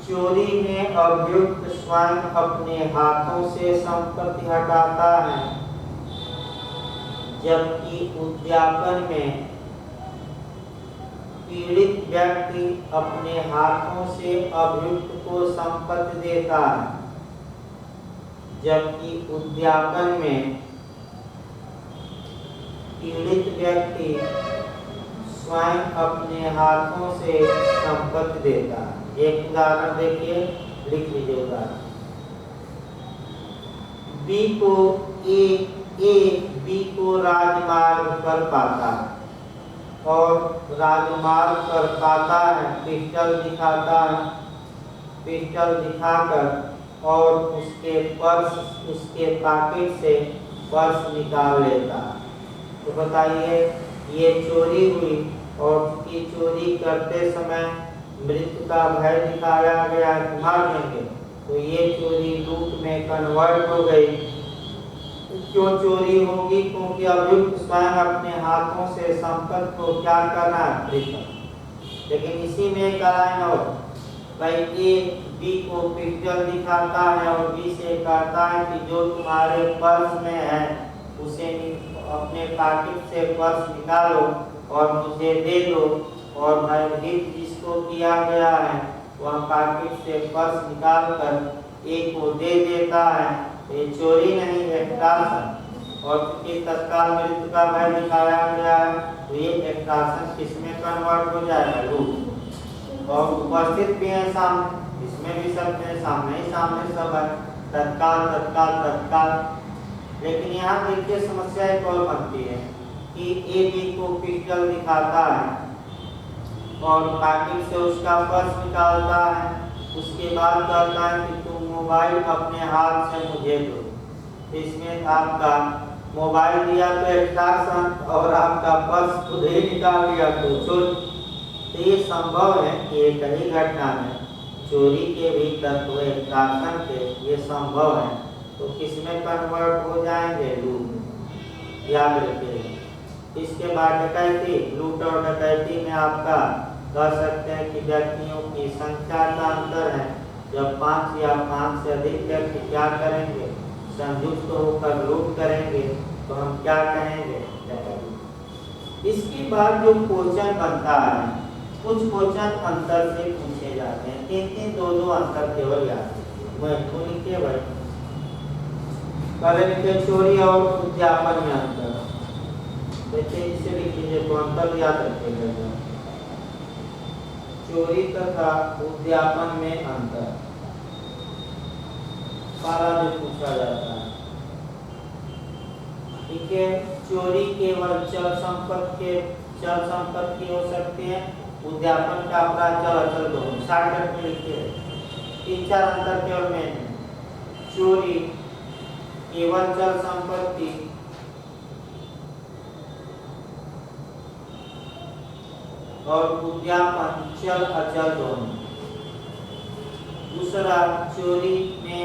[SPEAKER 1] चोरी में अभियुक्त स्वयं अपने हाथों से संपत्ति हटाता है, जबकि उद्यापन में पीड़ित व्यक्ति अपने हाथों से अभियुक्त को संपत्ति देता है, जबकि उद्यापन में पीड़ित व्यक्ति स्वयं अपने हाथों से संपत्ति देता है। एक उदाहरण देखिए, लिख लीजिए उदाहरण। बी को राजमार्ग पर पाता है और राजमार्ग पर पाता है, पिस्टल दिखाता है, पिस्टल दिखाकर और उसके पर्स, उसके पॉकेट से पर्स निकाल लेता है। तो बताइए ये चोरी हुई, और ये चोरी करते समय मृत्यु का भय दिखाया गया, मार देंगे, तो ये चोरी लूट में कन्वर्ट हो गई। क्यों चोरी होगी? क्योंकि अभियुक्त स्वयं अपने हाथों से संपत्ति को क्या करना है, लेकिन इसी में एक लाइन और भाई, ये बी को पिस्टल दिखाता है और बी से कहता है कि जो तुम्हारे पर्स में है उसे अपने पॉकेट से पर्स निकालो और मुझे दे दो, और भयभीत जिसको किया गया है वह पॉकेट से पर्स निकाल कर ए को दे देता है। ये चोरी नहीं है, एक्सटॉर्शन। और क्योंकि तत्काल मृत्यु का भय दिखाया गया है तो ये एक्सटॉर्शन किसमें कन्वर्ट हो जाएगा? लूट। और उपस्थित भी है सामने, इसमें भी सब है सामने ही सामने सब है, तत्काल तत्काल तत्काल। लेकिन यहाँ देखिए समस्या एक और बनती है कि ए बी को पिस्टल दिखाता है और पॉकेट से उसका पर्स निकालता है, उसके बाद कहता है कि तुम मोबाइल अपने हाथ से मुझे दो। इसमें आपका मोबाइल दिया तो एक्सटॉर्शन और आपका पर्स खुद ही निकाल लिया तो चोरी। तो ये संभव है कि एक ही घटना में चोरी के भी तत्व एक्सटॉर्शन के ये संभव है, तो किसमें कन्वर्ट हो जाएंगे? लूट। याद रखिए। इसके बाद डकैती, लूट और डकैती में आपका कह सकते हैं कि व्यक्तियों की संख्या का अंतर है। जब 5 या 5 से अधिक व्यक्ति क्या करेंगे? संयुक्त होकर लूट करेंगे तो हम क्या कहेंगे? डकैती। इसके बाद जो क्वेश्चन बनता है, कुछ क्वेश्चन अंतर से पूछे जाते हैं, 3-3 2-2 अंतर केवल याद रखिए। वह तो लिखिए भाई, पहले लिखिए चोरी और उद्यापन में अंतर। देखिए इसे लिख लीजिए तो अंतर याद रखिएगा। चोरी तथा उद्यापन में अंतर पहला जो पूछा जाता है। ठीक है, चोरी केवल चल संपत्ति हो सकती है, उद्यापन का अपराध चल अचल दोनों। शॉर्टकट में लिखिए 3-4 अंतर केवल में। चोरी केवल चल संपत्ति और उद्यापन चल अचल दोनों। दूसरा, चोरी में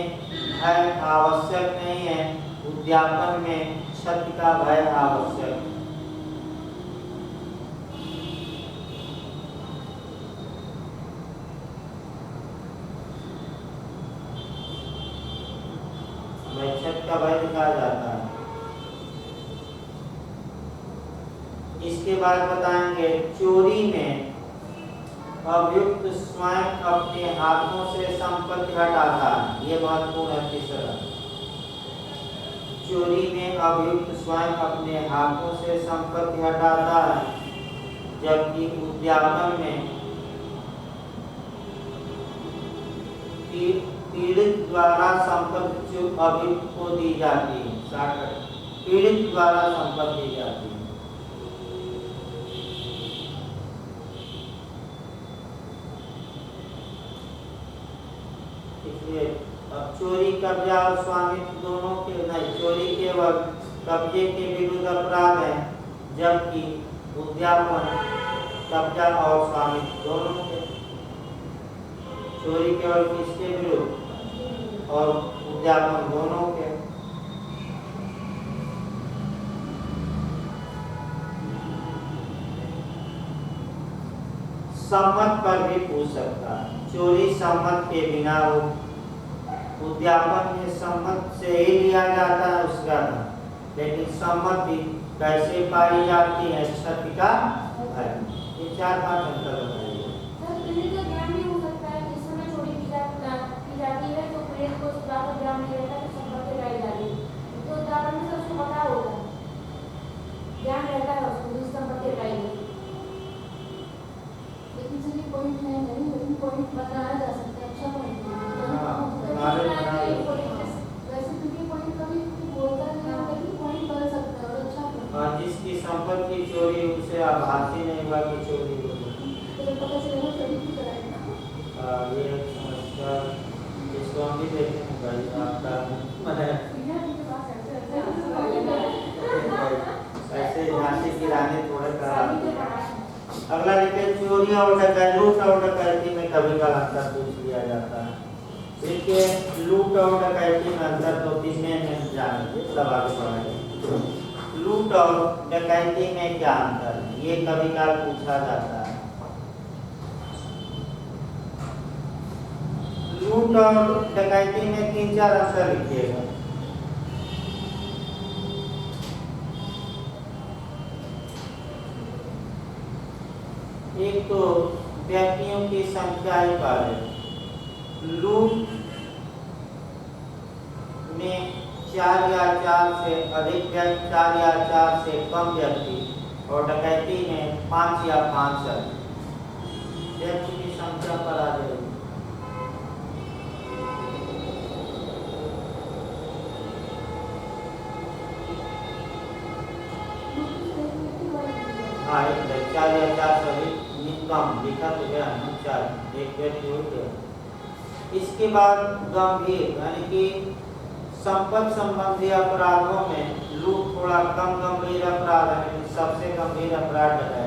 [SPEAKER 1] भय आवश्यक नहीं है, उद्यापन में क्षति का भय आवश्यक है। क्षति का भय दिखाया जाता है। इसके बाद बताएंगे चोरी में अभियुक्त स्वयं अपने हाथों से संपत्ति हटाता है। ये महत्वपूर्ण है। तीसरा, चोरी में अभियुक्त स्वयं अपने हाथों से संपत्ति हटाता है, जबकि उद्यापन में पीड़ित द्वारा संपत्ति अभियुक्त को दी जाती है। पीड़ित द्वारा संपत्ति दी जाती है। इसलिए अब चोरी, कब्जा और स्वामित्व दोनों के नहीं, चोरी केवल कब्जे के विरुद्ध अपराध है, जबकि उद्यापन कब्जा और स्वामित्व दोनों के। चोरी केवल किसके विरुद्ध और उद्यापन दोनों के। सम्मत पर भी पूछ सकता है। चोरी सम्मत के बिना हो, उद्यापन में सम्मत से ही लिया जाता है उसका नाम, लेकिन सम्मति कैसे पाई जाती है? क्षति का भय। ये 4-5 अंतर बताइए।
[SPEAKER 2] सर, पीड़ित का ज्ञान भी हो सकता है। जिस समय चोरी की जाती है तो पीड़ित को ज्यादा ज्ञान नहीं रहता तो संपत्ति लाई जाती है, तो उद्यापन में सबको पता होता है, ज्ञान रहता है उसको जिस संपत्ति लाई है। लेकिन सर ये पॉइंट है नहीं, लेकिन पॉइंट बताया जा सकता है। अच्छा पॉइंट है। वैसे क्योंकि पॉइंट कभी बोलता नहीं है, लेकिन पॉइंट कर सकता है और अच्छा।
[SPEAKER 1] जिसकी संपत्ति चोरी उसे आभासी नहीं हुआ कि चोरी हो गई।
[SPEAKER 2] तो पता चलेगा चोरी की कराएगा।
[SPEAKER 1] ये समस्या इसको हम भी देखेंगे भाई। आपका मैंने ऐसे झांसी की रानी थोड़ा सा। अगला लिखे चोरी और डकैती, लूट और डकैती में कभी का अंतर पूछ लिया जाता है। देखिए लूट और डकैती में अंतर तो किसमें जानेंगे, सब आगे बढ़ाएंगे। लूट और डकैती में क्या अंतर है, ये कभी काल पूछा जाता है। लूट और डकैती में 3-4 अंतर लिखिएगा। एक तो व्यक्तियों की संख्या ही कार्य, लूट में 4 या 4 से अधिक व्यक्ति, 4 या 4 से कम व्यक्ति, और डकैती में 5 या 5 से अधिक व्यक्ति की संख्या पर आ जाएगी। हाँ, 4 या 4 से अधिक कम लिखा तो गया ना, 4 एक व्यक्ति हो गया। इसके बाद गंभीर यानी कि संपत्ति संबंधी अपराधों में लूट थोड़ा कम गंभीर अपराध है, लेकिन सबसे गंभीर अपराध है।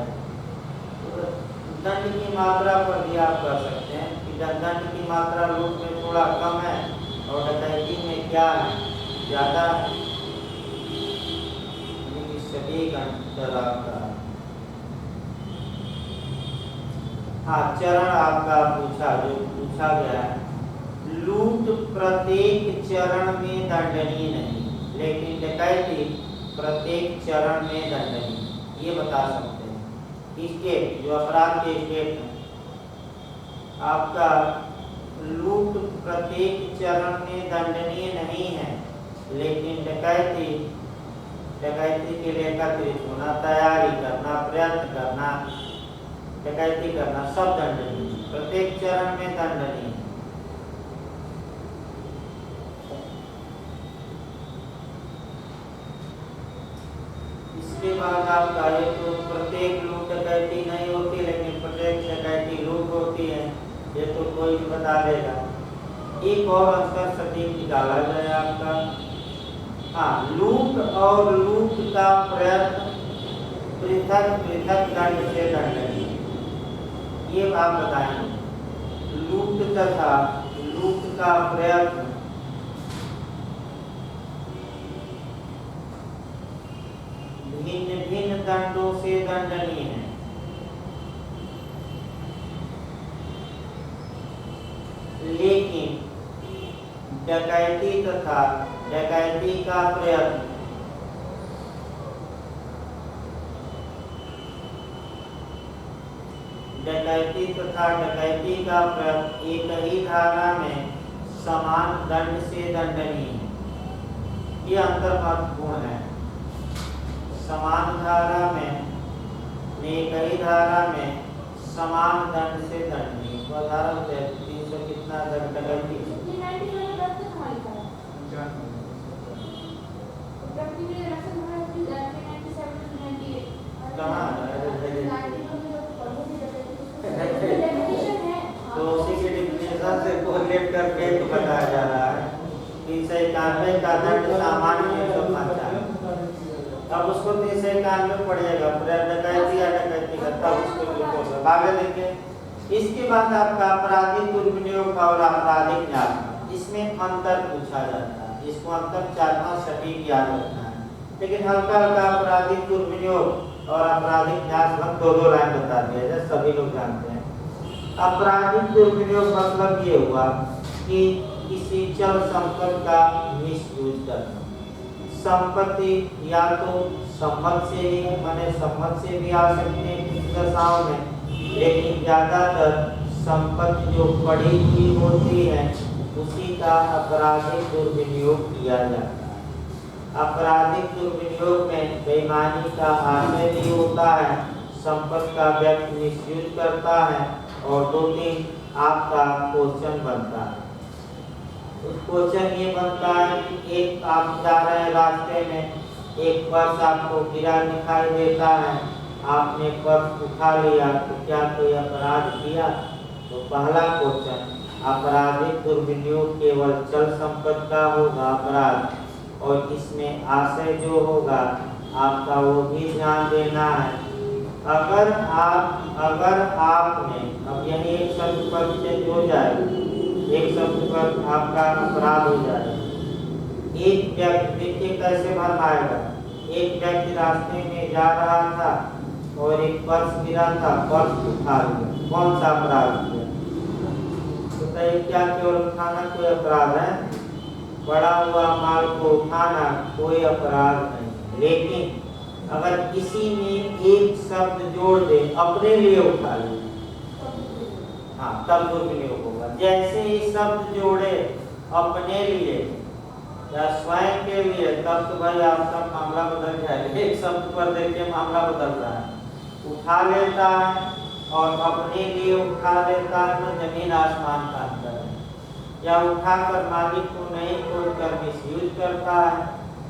[SPEAKER 1] दंड की मात्रा पर भी आप कर सकते हैं कि दंड की मात्रा लूट में थोड़ा कम है और डकैती में क्या है, ज़्यादा है। सटीक अंतर आपका। हाँ, चरण आपका पूछा गया है। लूट प्रत्येक चरण में दंडनीय नहीं, लेकिन डकैती प्रत्येक चरण में दंडनीय, ये बता सकते हैं। इसके जो अपराध के स्टेप में आपका लूट प्रत्येक चरण में दंडनीय नहीं है, लेकिन डकैती के लिए एकत्रित होना, तैयारी करना, प्रयत्न करना, डकैती करना सब दंडनीय, प्रत्येक चरण में दंडनीय। इसके बाद आपका ये तो प्रत्येक लूट डकैती नहीं होती, लेकिन प्रत्येक डकैती लूट होती है, ये तो कोई बता देगा। एक और अंतर सटीक निकाला जाए आपका। हाँ, लूट और लूट का प्रयत्न पृथक पृथक दंड से दंडनीय, ये आप बताएंगे। लूट तथा लूट का प्रयत्न भिन्न भिन्न दंडों से दंडनीय है, लेकिन डकैती तथा डकैती का प्रयत्न एक ही धारा में समान दंड से दंडनीय है। ये अंतर महत्वपूर्ण है। समान धारा में एक ही धारा में समान दंड से दंडनीय। वो धारा 300 कितना दंड डकैती तो उसी के डिफिनेशन से कोरिलेट करके तो बताया जा रहा है। 391 का दंड सामान्य 395, अब उसको 391 पड़ेगा डकैती या डकैती का, तब उसको लिखो। आगे देखें। इसके बाद आपका आपराधिक दुर्विनियोग और आपराधिक न्याय, इसमें अंतर पूछा जाता है। इसको अंतर 4-5 सटीक याद रखना है, लेकिन हल्का हल्का आपराधिक दुर्विनियोग और आपराधिक न्याय हम 2-2 लाइन बता दिया जाए, सभी लोग जानते हैं। आपराधिक दुर्विनियोग मतलब ये हुआ कि किसी चल संपत्ति का मिसयूज करना। संपत्ति या तो संपत्ति से ही माने संपत्ति से भी आ सकते हैं कुछ दशाओं में, लेकिन ज्यादातर संपत्ति जो पड़ी हुई होती है उसी का आपराधिक दुर्विनियोग किया जाता है। आपराधिक दुर्विनियोग में बेईमानी का आशय भी होता है, संपत्ति का व्यक्ति मिसयूज करता है, और 2-3 आपका क्वेश्चन बनता है। उस क्वेश्चन ये बनता है कि एक आप जा रहे हैं रास्ते में, एक पर्स आपको गिरा दिखाई देता है, आपने पर्स उठा लिया, तो क्या कोई अपराध किया? तो पहला क्वेश्चन, आपराधिक दुर्विनियोग केवल चल संपत्ति का होगा अपराध, और इसमें आशय जो होगा आपका वो भी ध्यान देना है। अगर आपने अब यही एक शब्द पर चेंज हो जाए, एक शब्द पर आपका अपराध हो जाए। एक व्यक्ति देखिए कैसे भरमाएगा। एक व्यक्ति रास्ते में जा रहा था और एक पर्स गिरा था, पर्स उठा लिया, कौन सा अपराध किया? तो बताइए, क्या केवल उठाना कोई अपराध है? पड़ा हुआ माल को उठाना कोई अपराध नहीं, लेकिन अगर किसी में एक शब्द जोड़ दे, अपने लिए उठा ले, हाँ, तब दुर्विनियोग होगा। जैसे ही शब्द जोड़े अपने लिए या स्वयं के लिए, तब तो भाई आपका मामला बदल जाएगा। एक शब्द पर देखिए मामला बदल रहा है। उठा लेता है और अपने लिए उठा लेता है, तो जमीन आसमान का अंतर है। या उठाकर मालिक को नहीं खोलकर मिसयूज करता है,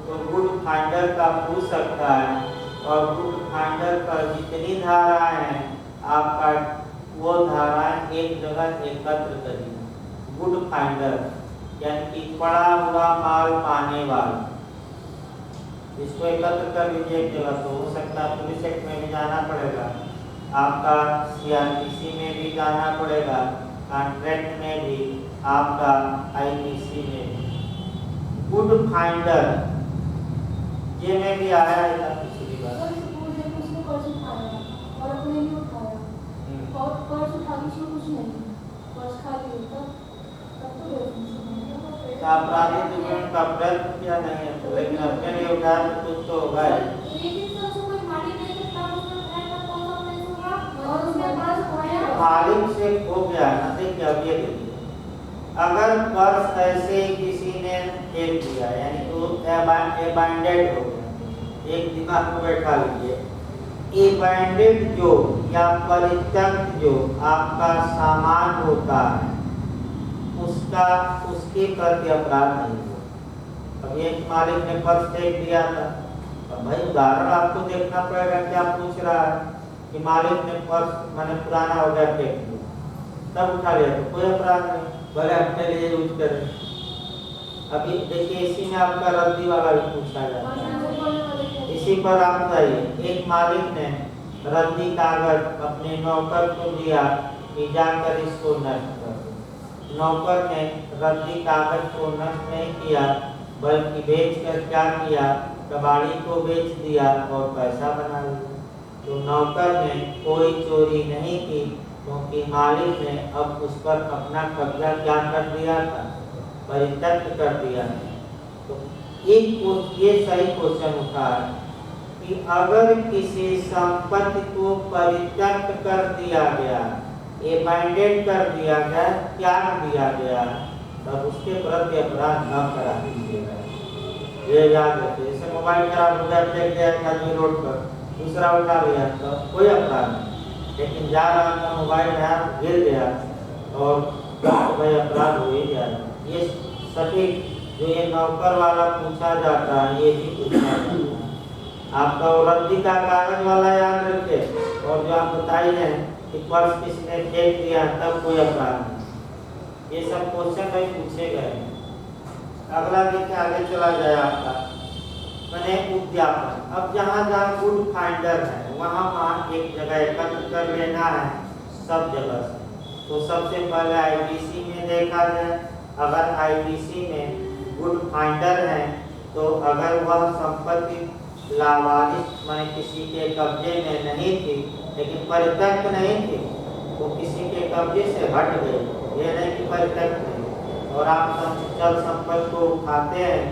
[SPEAKER 1] तो गुड फाइंडर का पूछ सकता है, और गुड फाइंडर पर जितनी धाराएं हैं आपका वो धाराएं एक जगह एकत्र करिए। गुड फाइंडर यानी कि पड़ा हुआ माल पाने वाला, इसको एकत्र कर लीजिए एक जगह। तो हो सकता है पुलिस एक्ट में भी जाना पड़ेगा, आपका CRPC में भी जाना पड़ेगा, कॉन्ट्रैक्ट में भी, आपका IPC में भी। गुड फाइंडर ये में भी आया है ना पिछली बार।
[SPEAKER 2] उसने पर्स उठाया और अपने लिए उठाया और पर्स उठा के उसमें कुछ नहीं, पर्स खाली होता तब तो
[SPEAKER 1] आपराधिक दुर्व्यवहार का प्रयत्न किया नहीं है, तो लेकिन अपने लिए उठाया तो कुछ तो होगा ही।
[SPEAKER 2] लेकिन सर उसको कोई मालिक नहीं सकता, उसने उठाया तो कौन सा नहीं होगा, और उसने पर्स खोया।
[SPEAKER 1] मालिक से खो गया ना, देखिए अब ये देखिए, अगर पर्स ऐसे किसी ने फेंक दिया, यानी तो अबैंडेड हो गया, एक दिमाग में बैठा लीजिए, अबैंडेड जो या परित्यक्त जो आपका सामान होता है, उसका उसके प्रति अपराध नहीं हुआ। अब एक मालिक ने पर्स फेंक दिया था, अब भाई उदाहरण आपको देखना पड़ेगा, क्या पूछ रहा है कि मालिक ने पर्स मैंने पुराना हो गया फेंक दिया, तब उठा लिया, तो कोई अपराध नहीं, भले अपने लिए यूज करें। अभी देखिए इसी में आपका रद्दी वाला भी पूछा जाता है। इसी पर आप बताइए, एक मालिक ने रद्दी कागज अपने नौकर को दिया कि जाकर इसको नष्ट कर दो। नौकर ने रद्दी कागज को नष्ट नहीं किया, बल्कि बेचकर क्या किया, कबाड़ी को बेच दिया और पैसा बना लिया। तो नौकर ने कोई चोरी नहीं की, क्योंकि मालिक ने अब उस पर अपना कब्जा क्या कर दिया था, परित्यक्त कर दिया। तो ये सही क्वेश्चन उठा है कि अगर किसी संपत्ति को परित्यक्त कर दिया गया, अबैंडेड कर दिया गया, त्याग दिया गया, तब उसके प्रति अपराध न करा दीजिएगा। ये याद रखिए। जैसे मोबाइल खराब हो गया, फेंक दिया एक आदमी रोड पर, दूसरा उठा लिया, तो कोई अपराध नहीं। लेकिन जा रहा था मोबाइल में गिर गया और भाई अपराध हो ही जाएगा। ये सटीक जो ये नौकर वाला पूछा जाता है, ये भी पूछा जाता है। आपका वो रद्दी का कागज वाला याद रखे, और जो आप बताइए कि पर्स किसने फेंक दिया, तब कोई अपराध नहीं। ये सब क्वेश्चन नहीं पूछे गए। अगला देखिए, आगे चला जाए आपका मैंने उद्यापन। अब जहाँ जहाँ गुड फाइंडर है वहाँ एक जगह एकत्र कर लेना है सब जगह से। तो सबसे पहले IPC में देखा जाए, अगर IPC में गुड फाइंडर है, तो अगर वह संपत्ति लावारिस माने किसी के कब्जे में नहीं थी, लेकिन परित्यक्त नहीं थी, तो किसी के कब्जे से हट गई, ये नहीं कि परित्यक्त नहीं। और आप चल संपत्ति को उठाते हैं,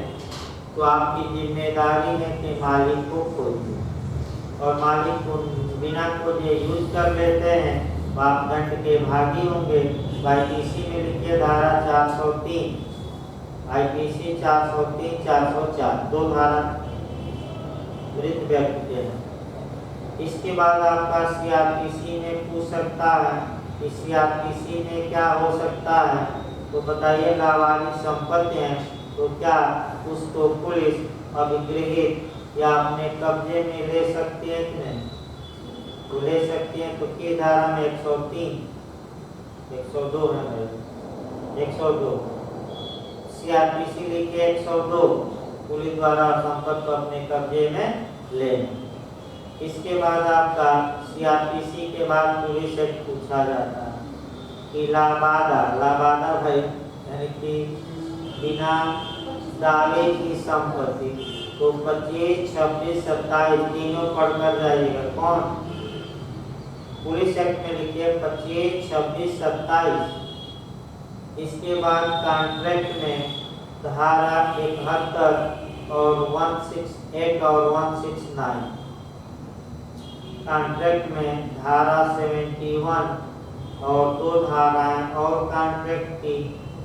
[SPEAKER 1] तो आपकी जिम्मेदारी है कि मालिक को खोजिए, और मालिक को बिना खोजे यूज कर लेते हैं, तो आप दंड के भागी होंगे। IPC में लिखिए धारा 403, IPC 403, 404, दो धारा मृत व्यक्ति के हैं। इसके बाद आपका CRPC में पूछ सकता है कि CRPC में क्या हो सकता है, तो बताइए लावारिस संपत्ति है, तो क्या उसको पुलिस अभिगृहित या अपने कब्जे में ले सकती है कि नहीं? तो ले सकती है। तो की धारा में 103, 102 है भाई, 102 CRPC लिखिए 102, पुलिस द्वारा संपत्ति को अपने कब्जे में ले। इसके बाद आपका CRPC के बाद पुलिस एक्ट पूछा जाता है कि लाबादा भाई यानी कि बिना दावे की संपत्ति, तो 25, 26, 27 तीनों पढ़कर जाइएगा। कौन? पुलिस एक्ट में लिखिए 25, 26, 27 इसके बाद कॉन्ट्रैक्ट में धारा 71 और 168 और 169, कॉन्ट्रैक्ट में धारा 71 और 2 धाराएं और कॉन्ट्रैक्ट की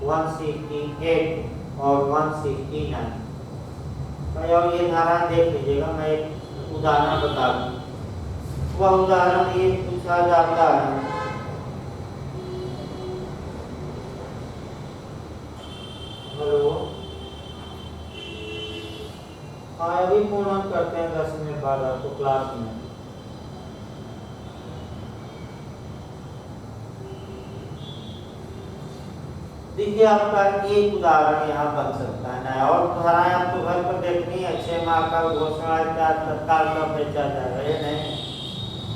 [SPEAKER 1] 168 और 169। भाई और ये धारा देख लीजिएगा, मैं एक उदाहरण बता दूं। वह उदाहरण ये पूछा जाता है, हेलो, हाँ अभी पूर्ण करते हैं 10 मिनट बाद आपको क्लास में। देखिए आपका एक उदाहरण यहाँ बन सकता है ना, और धाराएं आपको घर पर देखनी है। 6 माह का घोषणा तत्काल का बेचा जाएगा, ये नहीं।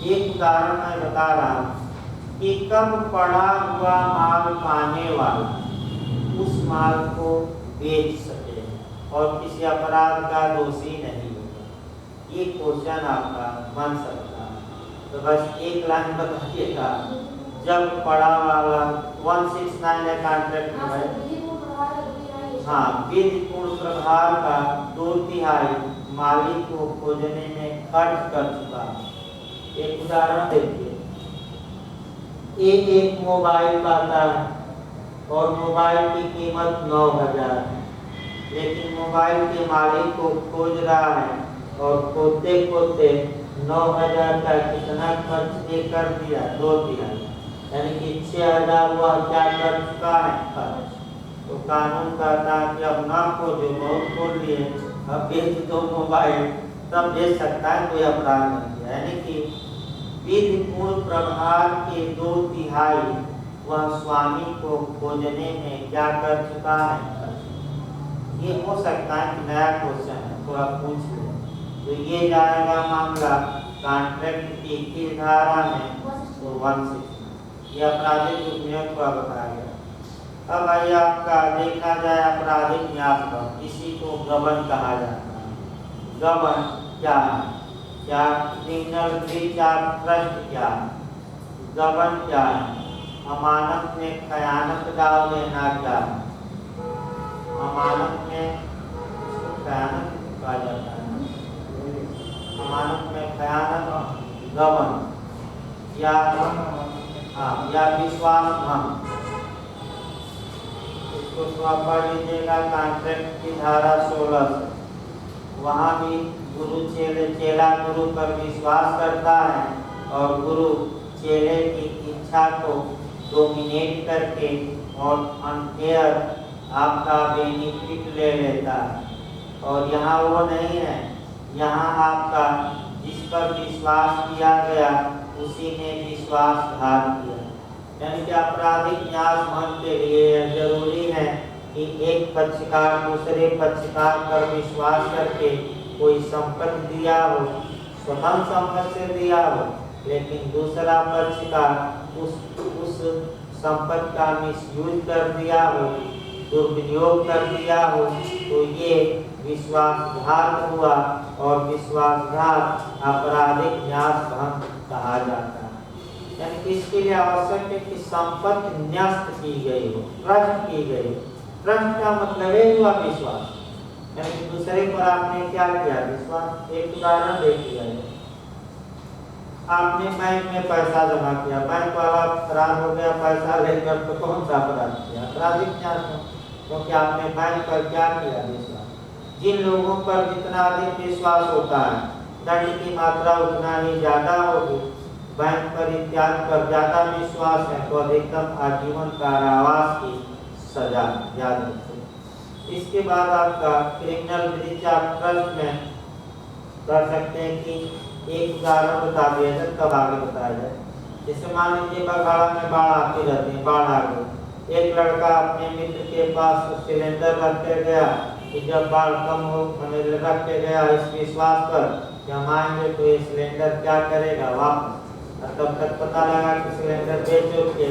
[SPEAKER 1] एक उदाहरण मैं बता रहा हूँ कि कब पड़ा हुआ माल पाने वाला उस माल को बेच सके और किसी अपराध का दोषी नहीं होगा। ये क्वेश्चन आपका बन सकता है, तो बस एक लाइन बताइएगा। जब पड़ा वाला 169 है कॉन्ट्रैक्ट में, हाँ विधि पूर्ण प्रभार का 2/3 मालिक को खोजने में खर्च कर चुका। एक उदाहरण देखिए, एक मोबाइल पाता है और मोबाइल की कीमत 9,000 है, लेकिन मोबाइल के मालिक को खोज रहा है और खोदते खोदते 9,000 का कितना खर्च कर दिया, 2/3, यानी कि 6,000 वह क्या कर चुका है, खर्च। तो कानून कहता है कि अब ना खोजो, बहुत खोज लिए, अब बेच दो मोबाइल, तब बेच सकता है, कोई अपराध नहीं है। यानी कि विधि पूर्ण प्रभार के 2/3 वह स्वामी को खोजने में क्या कर चुका है, खर्च। ये हो सकता है कि नया क्वेश्चन है, थोड़ा पूछ ले। तो ये जाएगा मामला कॉन्ट्रैक्ट की 21 धारा में, तो 160 ये आपराधिक उपनियम को बताया गया। अब आइए आपका देखा जाए आपराधिक न्यास पर, इसी को गबन कहा जाता है। गबन क्या है, क्या क्रिमिनल ब्रीच ऑफ ट्रस्ट क्या है, गबन क्या है, अमानत में खयानत डाल देना क्या है, अमानत में खयानत कहा जाता है, अमानत में खयानत, गबन या विश्वास भंग। इसको आप पढ़ लीजिएगा कॉन्ट्रैक्ट की धारा 16 से। वहाँ भी चेला गुरु पर विश्वास करता है और गुरु चेले की इच्छा को डोमिनेट करके और अनफेयर आपका बेनिफिट ले लेता है। और यहाँ वो नहीं है, यहाँ आपका जिस पर विश्वास किया गया उसी ने विश्वासघात किया। यानी कि आपराधिक न्यास भंग के लिए जरूरी है कि एक पक्षकार दूसरे पक्षकार पर विश्वास करके कोई संपत्ति दिया हो, स्वतंत्र संपत्ति से दिया हो, लेकिन दूसरा पक्षकार उस संपत्ति का मिसयूज कर दिया हो, दुर्विनियोग कर दिया हो, तो ये विश्वासघात हुआ और विश्वासघात आपराधिक न्यास भंग कहा जाता है। यानी कि इसके लिए आवश्यक है कि संपत्ति न्यस्त की गई हो, ट्रस्ट की गई हो। ट्रस्ट का मतलब है हुआ विश्वास, यानी कि दूसरे पर आपने क्या किया, विश्वास। एक उदाहरण देख लिया है, आपने बैंक में पैसा जमा किया, बैंक वाला फरार हो गया पैसा लेकर, तो कौन सा अपराध किया, आपराधिक न्यास, क्योंकि आपने बैंक पर क्या किया, विश्वास। जिन लोगों पर जितना अधिक विश्वास होता है दंड की मात्रा उतना ही ज्यादा होगी। बैंक पर इत्यादि पर ज्यादा विश्वास है तो अधिकतम आजीवन कारावास की सजा, याद रखें। इसके बाद आपका क्रिमिनल ब्रीच ऑफ ट्रस्ट में कर सकते हैं कि एक उदाहरण बता दिया जाए, कब आगे बताया जाए। जैसे मान लीजिए बघाड़ा में बाढ़ आती रहती है, बाढ़ आ गई, एक लड़का अपने मित्र के पास सिलेंडर रख के गया कि जब बाढ़ कम हो, मैंने रख के गया इस विश्वास पर कि हम आएंगे तो ये सिलेंडर क्या करेगा, वापस। तब तक पता लगा कि सिलेंडर बेच उठ के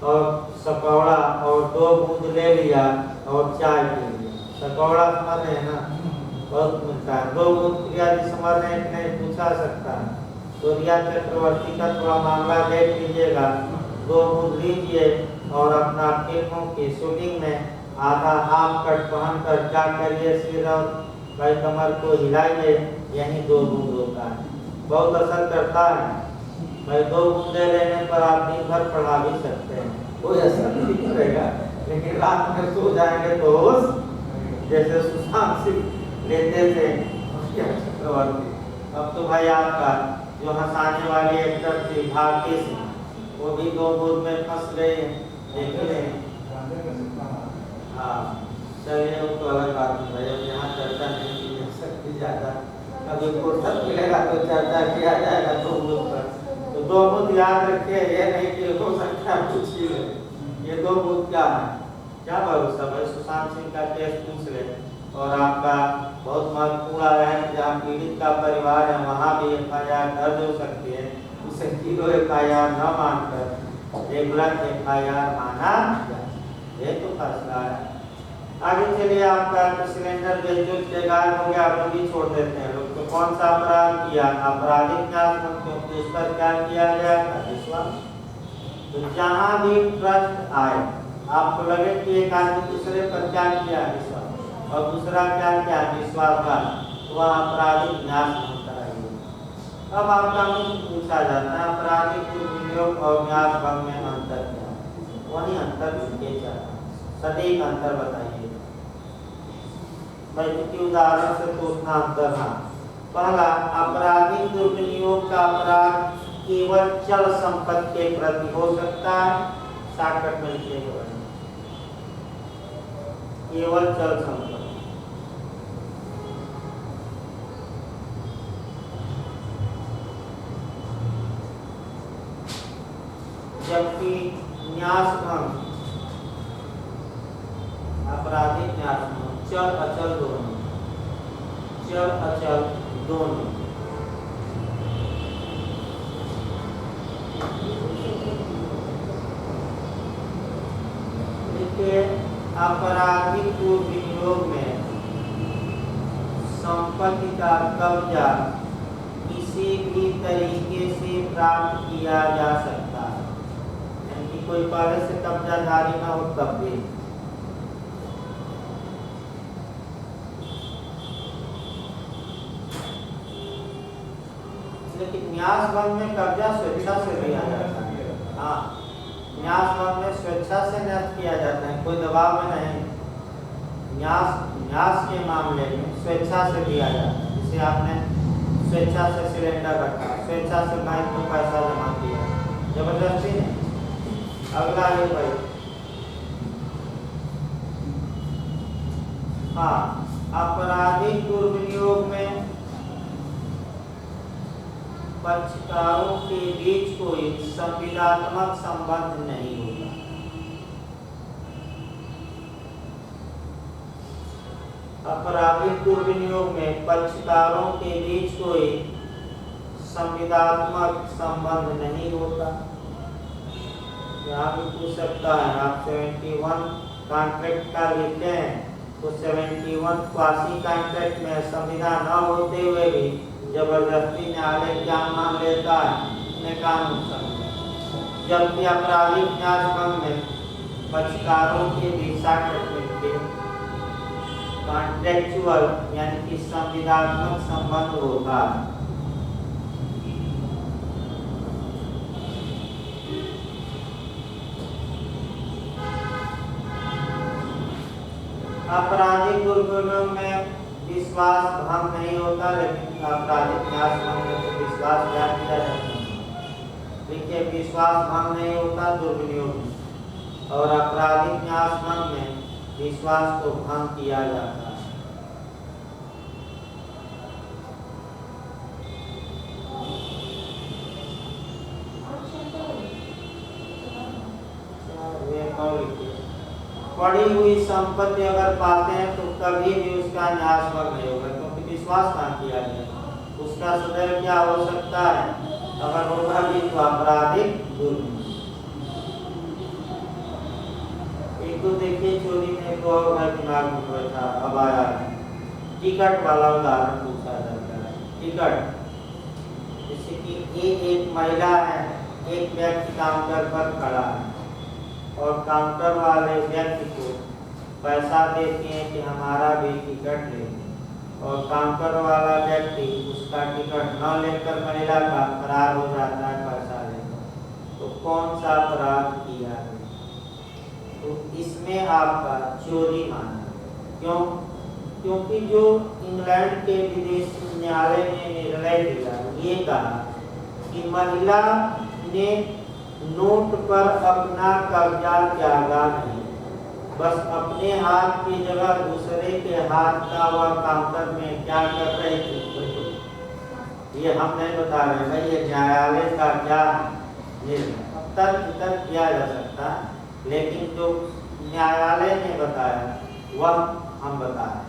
[SPEAKER 1] और सकौड़ा और 2 बूंद ले लिया और चाय पी लिया। सकौड़ा समझ रहे हैं ना, बहुत मिलता है। 2 बूंद क्रिया जी समझ रहे हैं कि नहीं, पूछा सकता है। तो रिया चक्रवर्ती का थोड़ा मामला देख लीजिएगा, 2 बूंद लीजिए और अपना फिल्मों की शूटिंग में आधा हाफ कट पहनकर क्या करिए, सिर और भाई कमर को हिलाइए, यही 2 बूंद होता है, बहुत असर करता है भाई। 2 बूंदे लेने पर आप दिन भर पढ़ा भी सकते हैं, कोई असर नहीं करेगा, लेकिन रात में सो जाएंगे तो होश जैसे सुशांत सिंह लेते थे चक्रवर्ती। अब तो भाई आपका जो हंसाने वाली एक्टर थी भारती सिंह, वो भी 2 बूंद में फंस गए, देख रहे हैं। हाँ चलिए, वो तो अलग बात है भाई, अब यहाँ चर्चा नहीं की जा सकती ज़्यादा, कभी फुर्सत मिलेगा तो चर्चा किया जाएगा 2 बूंद पर। तो 2 बूंद याद रखिए, ये नहीं कि हो सकता है कुछ ही है, ये 2 बूंद क्या है, क्या भरोसा भाई। सुशांत सिंह का केस पूछ ले और आपका बहुत महत्वपूर्ण है, जहाँ पीड़ित का परिवार है वहाँ भी FIR दर्ज हो सकती है, उसे 0 FIR न मानकर रेगुलर FIR माना जाए, ये तो फैसला है। आगे चलिए, आपका तो सिलेंडर बेचूल के गायब हो गया, आप भी छोड़ देते हैं लोग। तो कौन सा अपराध किया, आपराधिक न्यास, क्योंकि उस पर क्या किया गया था, विश्वास। तो जहाँ भी ट्रस्ट आए, आपको लगे कि एक आदमी दूसरे पर क्या किया, विश्वास, और दूसरा क्या किया, विश्वासघात, तो वह आपराधिक न्यास होता है। अब आपका मुझे पूछा जाता है आपराधिक दुर्विनियोग और न्यास भंग में अंतर क्या है, वही अंतर लिखे जाता है, सटीक अंतर बताइए भाई, क्योंकि उदाहरण से तो उतना अंतर है। पहला, आपराधिक दुर्विनियोग का अपराध केवल चल संपत्ति के प्रति हो सकता है, शार्टकट में लिखिएगा, केवल चल संपत्ति। जबकि न्यास भंग, आपराधिक न्यास भंग चल अचल दोनों, चल अचल दोनों। देखिए, आपराधिक दुर्विनियोग में संपत्ति का कब्जा किसी भी तरीके से प्राप्त किया जा सकता है, यानी कि कोई पहले से कब्जाधारी ना हो तब भी। लेकिन न्यास भंग में कब्जा स्वेच्छा से लिया जाता है। हाँ, न्यास भंग में स्वेच्छा से न्यास किया जाता है, कोई दबाव में नहीं। न्यास के मामले में स्वेच्छा से दिया जाता है, जिसे आपने स्वेच्छा से सिलेंडर रखा, स्वेच्छा से बैंक को पैसा जमा किया, जबरदस्ती नहीं। अगला है भाई, हाँ, आपराधिक दुर्विनियोग में पक्षकारों के बीच कोई संविदात्मक संबंध नहीं होगा। आपराधिक दुर्विनियोग में पक्षकारों के बीच कोई संविदात्मक संबंध नहीं होता। यहाँ भी पूछ सकता है, आप 71 कॉन्ट्रैक्ट का लिखते हैं तो 71 क्वासी कॉन्ट्रैक्ट में संविदा न होते हुए भी जबरदस्ती न्यायालय क्या मान लेता है, अपने कानून संगत। जबकि आपराधिक न्यास भंग में पक्षकारों के बीच कॉन्ट्रेक्चुअल यानी कि संविदात्मक संबंध होता है। आपराधिक दुर्विनियोग में विश्वास भंग नहीं होता, लेकिन आपराधिक न्यास भंग में तो विश्वास क्या किया जाता है। देखिए, विश्वास भंग नहीं होता दुर्विनियोग में, और आपराधिक न्यास भंग में विश्वास को भंग किया जाता है। पड़ी हुई संपत्ति अगर पाते हैं तो कभी भी उसका न्यास भंग नहीं होगा, क्योंकि विश्वास ना किया गया। उसका सदैव क्या हो सकता है, अगर होगा भी तो आपराधिक दुर्विनियोग। एक तो देखिए, चोरी में तो दिमाग में बैठा, अब आया टिकट वाला उदाहरण पूछा जाता है। टिकट, जैसे कि एक महिला है, एक व्यक्ति काउंटर पर खड़ा है, और काउंटर वाले व्यक्ति को पैसा देते हैं कि हमारा भी टिकट ले, और काउंटर वाला व्यक्ति उसका टिकट न लेकर महिला का फरार हो जाता है पैसा लेकर, तो कौन सा अपराध किया है? तो इसमें आपका चोरी माना। क्यों? क्योंकि जो इंग्लैंड के विदेश न्यायालय ने निर्णय दिया, ये कहा कि महिला ने नोट पर अपना कब्जा त्यागा नहीं, बस अपने हाथ की जगह दूसरे के हाथ का वह काउंटर में क्या कर रही थी, ये हम नहीं बता रहे भाई, ये न्यायालय का क्या निर्णय। तर्क किया जा सकता है, लेकिन जो न्यायालय ने बताया वह हम बता रहे हैं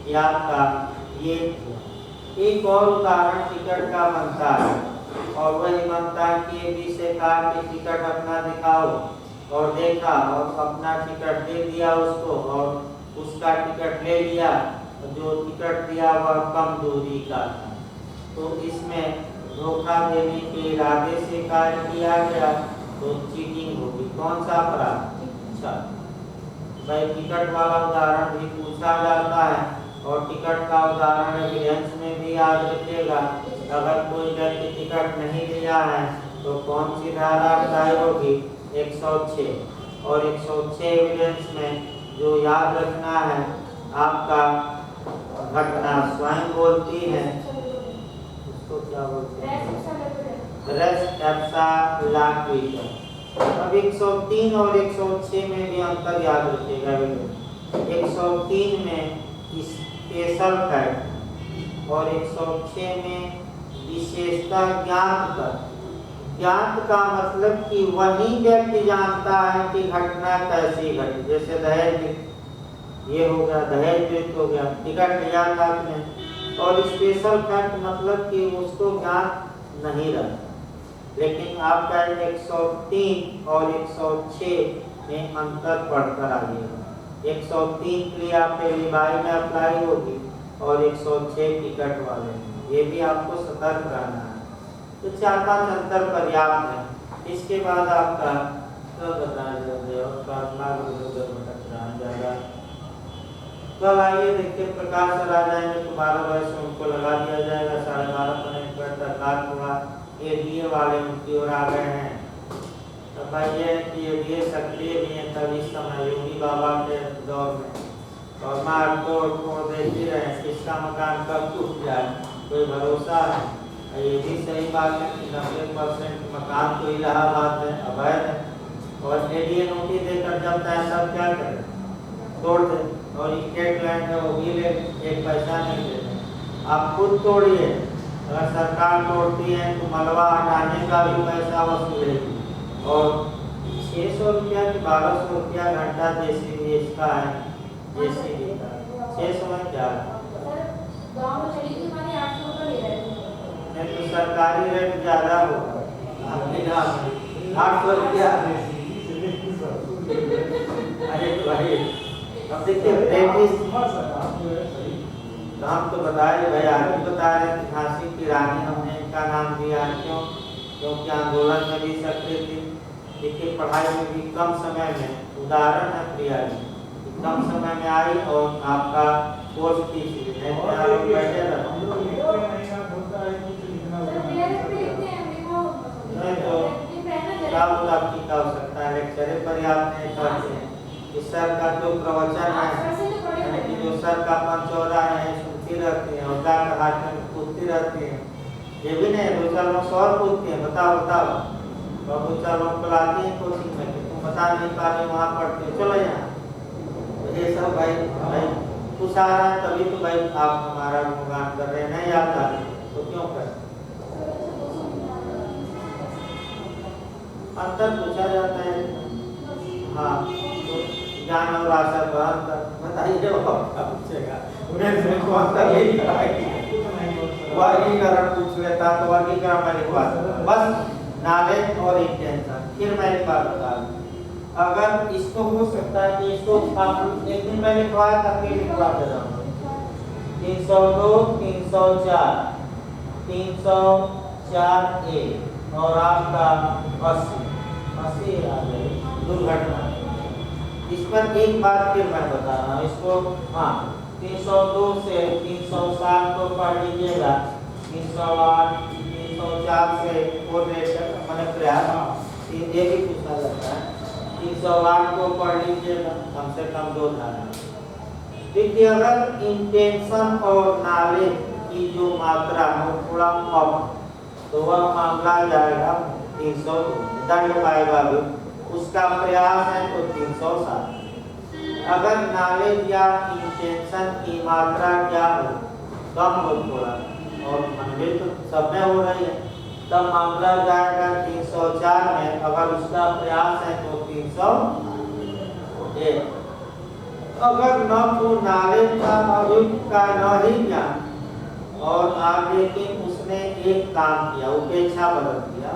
[SPEAKER 1] कि आपका ये एक और उदाहरण टिकट का बनता है, और वही बनता है कि ये से कहा कि टिकट अपना दिखाओ, और देखा और अपना टिकट दे दिया उसको, और उसका टिकट ले लिया, जो टिकट दिया वह कम दूरी का था, तो इसमें धोखा देने के इरादे से कार्य किया गया, तो चीटिंग होगी। कौन सा अपराध? अच्छा भाई, टिकट वाला उदाहरण भी पूछा जाता है, और टिकट का उदाहरण एविडेंस में भी याद रखिएगा। अगर कोई व्यक्ति टिकट नहीं लिया है तो कौन सी धारा अप्लाई होगी? 106, और 106 एविडेंस में जो याद रखना है, आपका घटना स्वयं बोलती है, उसको क्या बोलते हैं? रेस्ट एप्सा लाक्विशन। अब 103 और 106 में भी अंतर याद रखिएगा। 103 में स्पेशल फैक्ट और 106 में विशेषता ज्ञात कर। ज्ञात का मतलब कि वही व्यक्ति जानता है कि घटना कैसी घटी, जैसे दहेज ये हो गया, दहेज मृत्यु हो गया, टिकट लिया था आपने। और स्पेशल फैक्ट मतलब कि उसको ज्ञात नहीं रहता। लेकिन आपका 103 और 106 में अंतर पढ़कर आइएगा। 103 के लिए आपके रिबाई में अप्लाई होगी, और 106 टिकट वाले में। ये भी आपको सतर्क रहना है। तो 4-5 अंतर पर्याप्त है। इसके बाद आपका तो बताया ज़्यादा। कल आइए देखिए, प्रकाश सर आ जाएंगे तो 12 बजे से उनको लगा दिया जाएगा। 12:30 तक रात हुआ। एडीए वाले उनकी ओर आ गए हैं। तो भाई ये है कि एडीए सक्रिय भी है तब इस समय योगी बाबा के दौर में, और मार तोड़ देखते रहे किसका मकान कब टूट जाए, कोई भरोसा है। ये भी सही बात है कि 90% मकान तो इलाहाबाद में अवैध है, और एडीए नोटिस देकर जब चाहे सब क्या करें, तोड़ दे। और स्टेट लैंड है वो भी ले, एक पैसा नहीं देते। आप खुद तोड़िए, अगर सरकार तोड़ती है तो मलबा हटाने का भी पैसा वसूलेगी। और 600 रुपया कि 1200 रुपया घंटा जेसीबी इसका है, जेसीबी का 600 में क्या
[SPEAKER 2] गाँव में चली थी हमारी 800 रुपये ले रहे थे।
[SPEAKER 1] नहीं तो सरकारी रेट ज़्यादा होगा, आपके यहाँ 800 रुपया। अरे भाई अब देखिए ब्रिटिश, हम तो बताए भाई, आगे बता रहे हैं कि झांसी की रानी हमने इनका नाम दिया। क्यों? क्योंकि आंदोलन में भी सक्रिय थी। देखिए पढ़ाई में भी कम समय में, उदाहरण है प्रिया जी, कम समय में आई और आपका कोर्स की बैठे क्या हो सकता है। लेक्चर पर आपने करते हैं इस सर का जो प्रवचन है, कि जो सर का पंचौरा है सुनती रहती है, और जाकर हाथ में पूछती रहती है। ये भी नहीं, 2-4 लोग सवाल पूछती हैं, बताओ बताओ, और 2-4 लोग बुलाती हैं कोचिंग में कि तुम बता नहीं पा रहे, वहाँ पढ़ते हो, चलो यहाँ। तो ये सब भाई कुछ आ रहा है तभी तो भाई आप हमारा गुणगान कर रहे हैं, नहीं आता तो क्यों कर। अंतर पूछा जाता है। हाँ, तो ज्ञान और आशा का अंतर बताइए, क्या पूछेगा? वर्गीकरण पूछ लेता तो वर्गीकरण में लिखवा देता, बस नॉलेज और इंटेंशन। फिर मैं एक बात बता दूं, अगर इसको हो सकता है कि इसको आप एक दिन में लिखवाया था, फिर लिखवा दे रहा हूँ 302, 304, 304A और आपका 80 आ गए। दुर्घटना। इस पर एक बात फिर मैं बता रहा हूँ इसको। हाँ, 302 से 307 को पढ़ लीजिएगा, 308 304 से कोरिलेशन माने प्रयास ये भी पूछा जाता है। 308 को पढ़ लीजिएगा, कम से कम 2 धारा। देखिए अगर इंटेंशन और नॉलेज की जो मात्रा हो थोड़ा कम तो वह मामला जाएगा 302, दंड पाएगा भी। उसका प्रयास है तो 307। अगर नॉलेज या इंटेंशन की मात्रा क्या हो, कम हो थोड़ा, और मनवी तो सब में हो रही है, तब मामला जाएगा 304 में। अगर उसका प्रयास है तो 301। अगर न तो नॉलेज का अभियुक्त का न ही ज्ञान और आगे की उसने एक काम किया, उपेक्षा बदल दिया।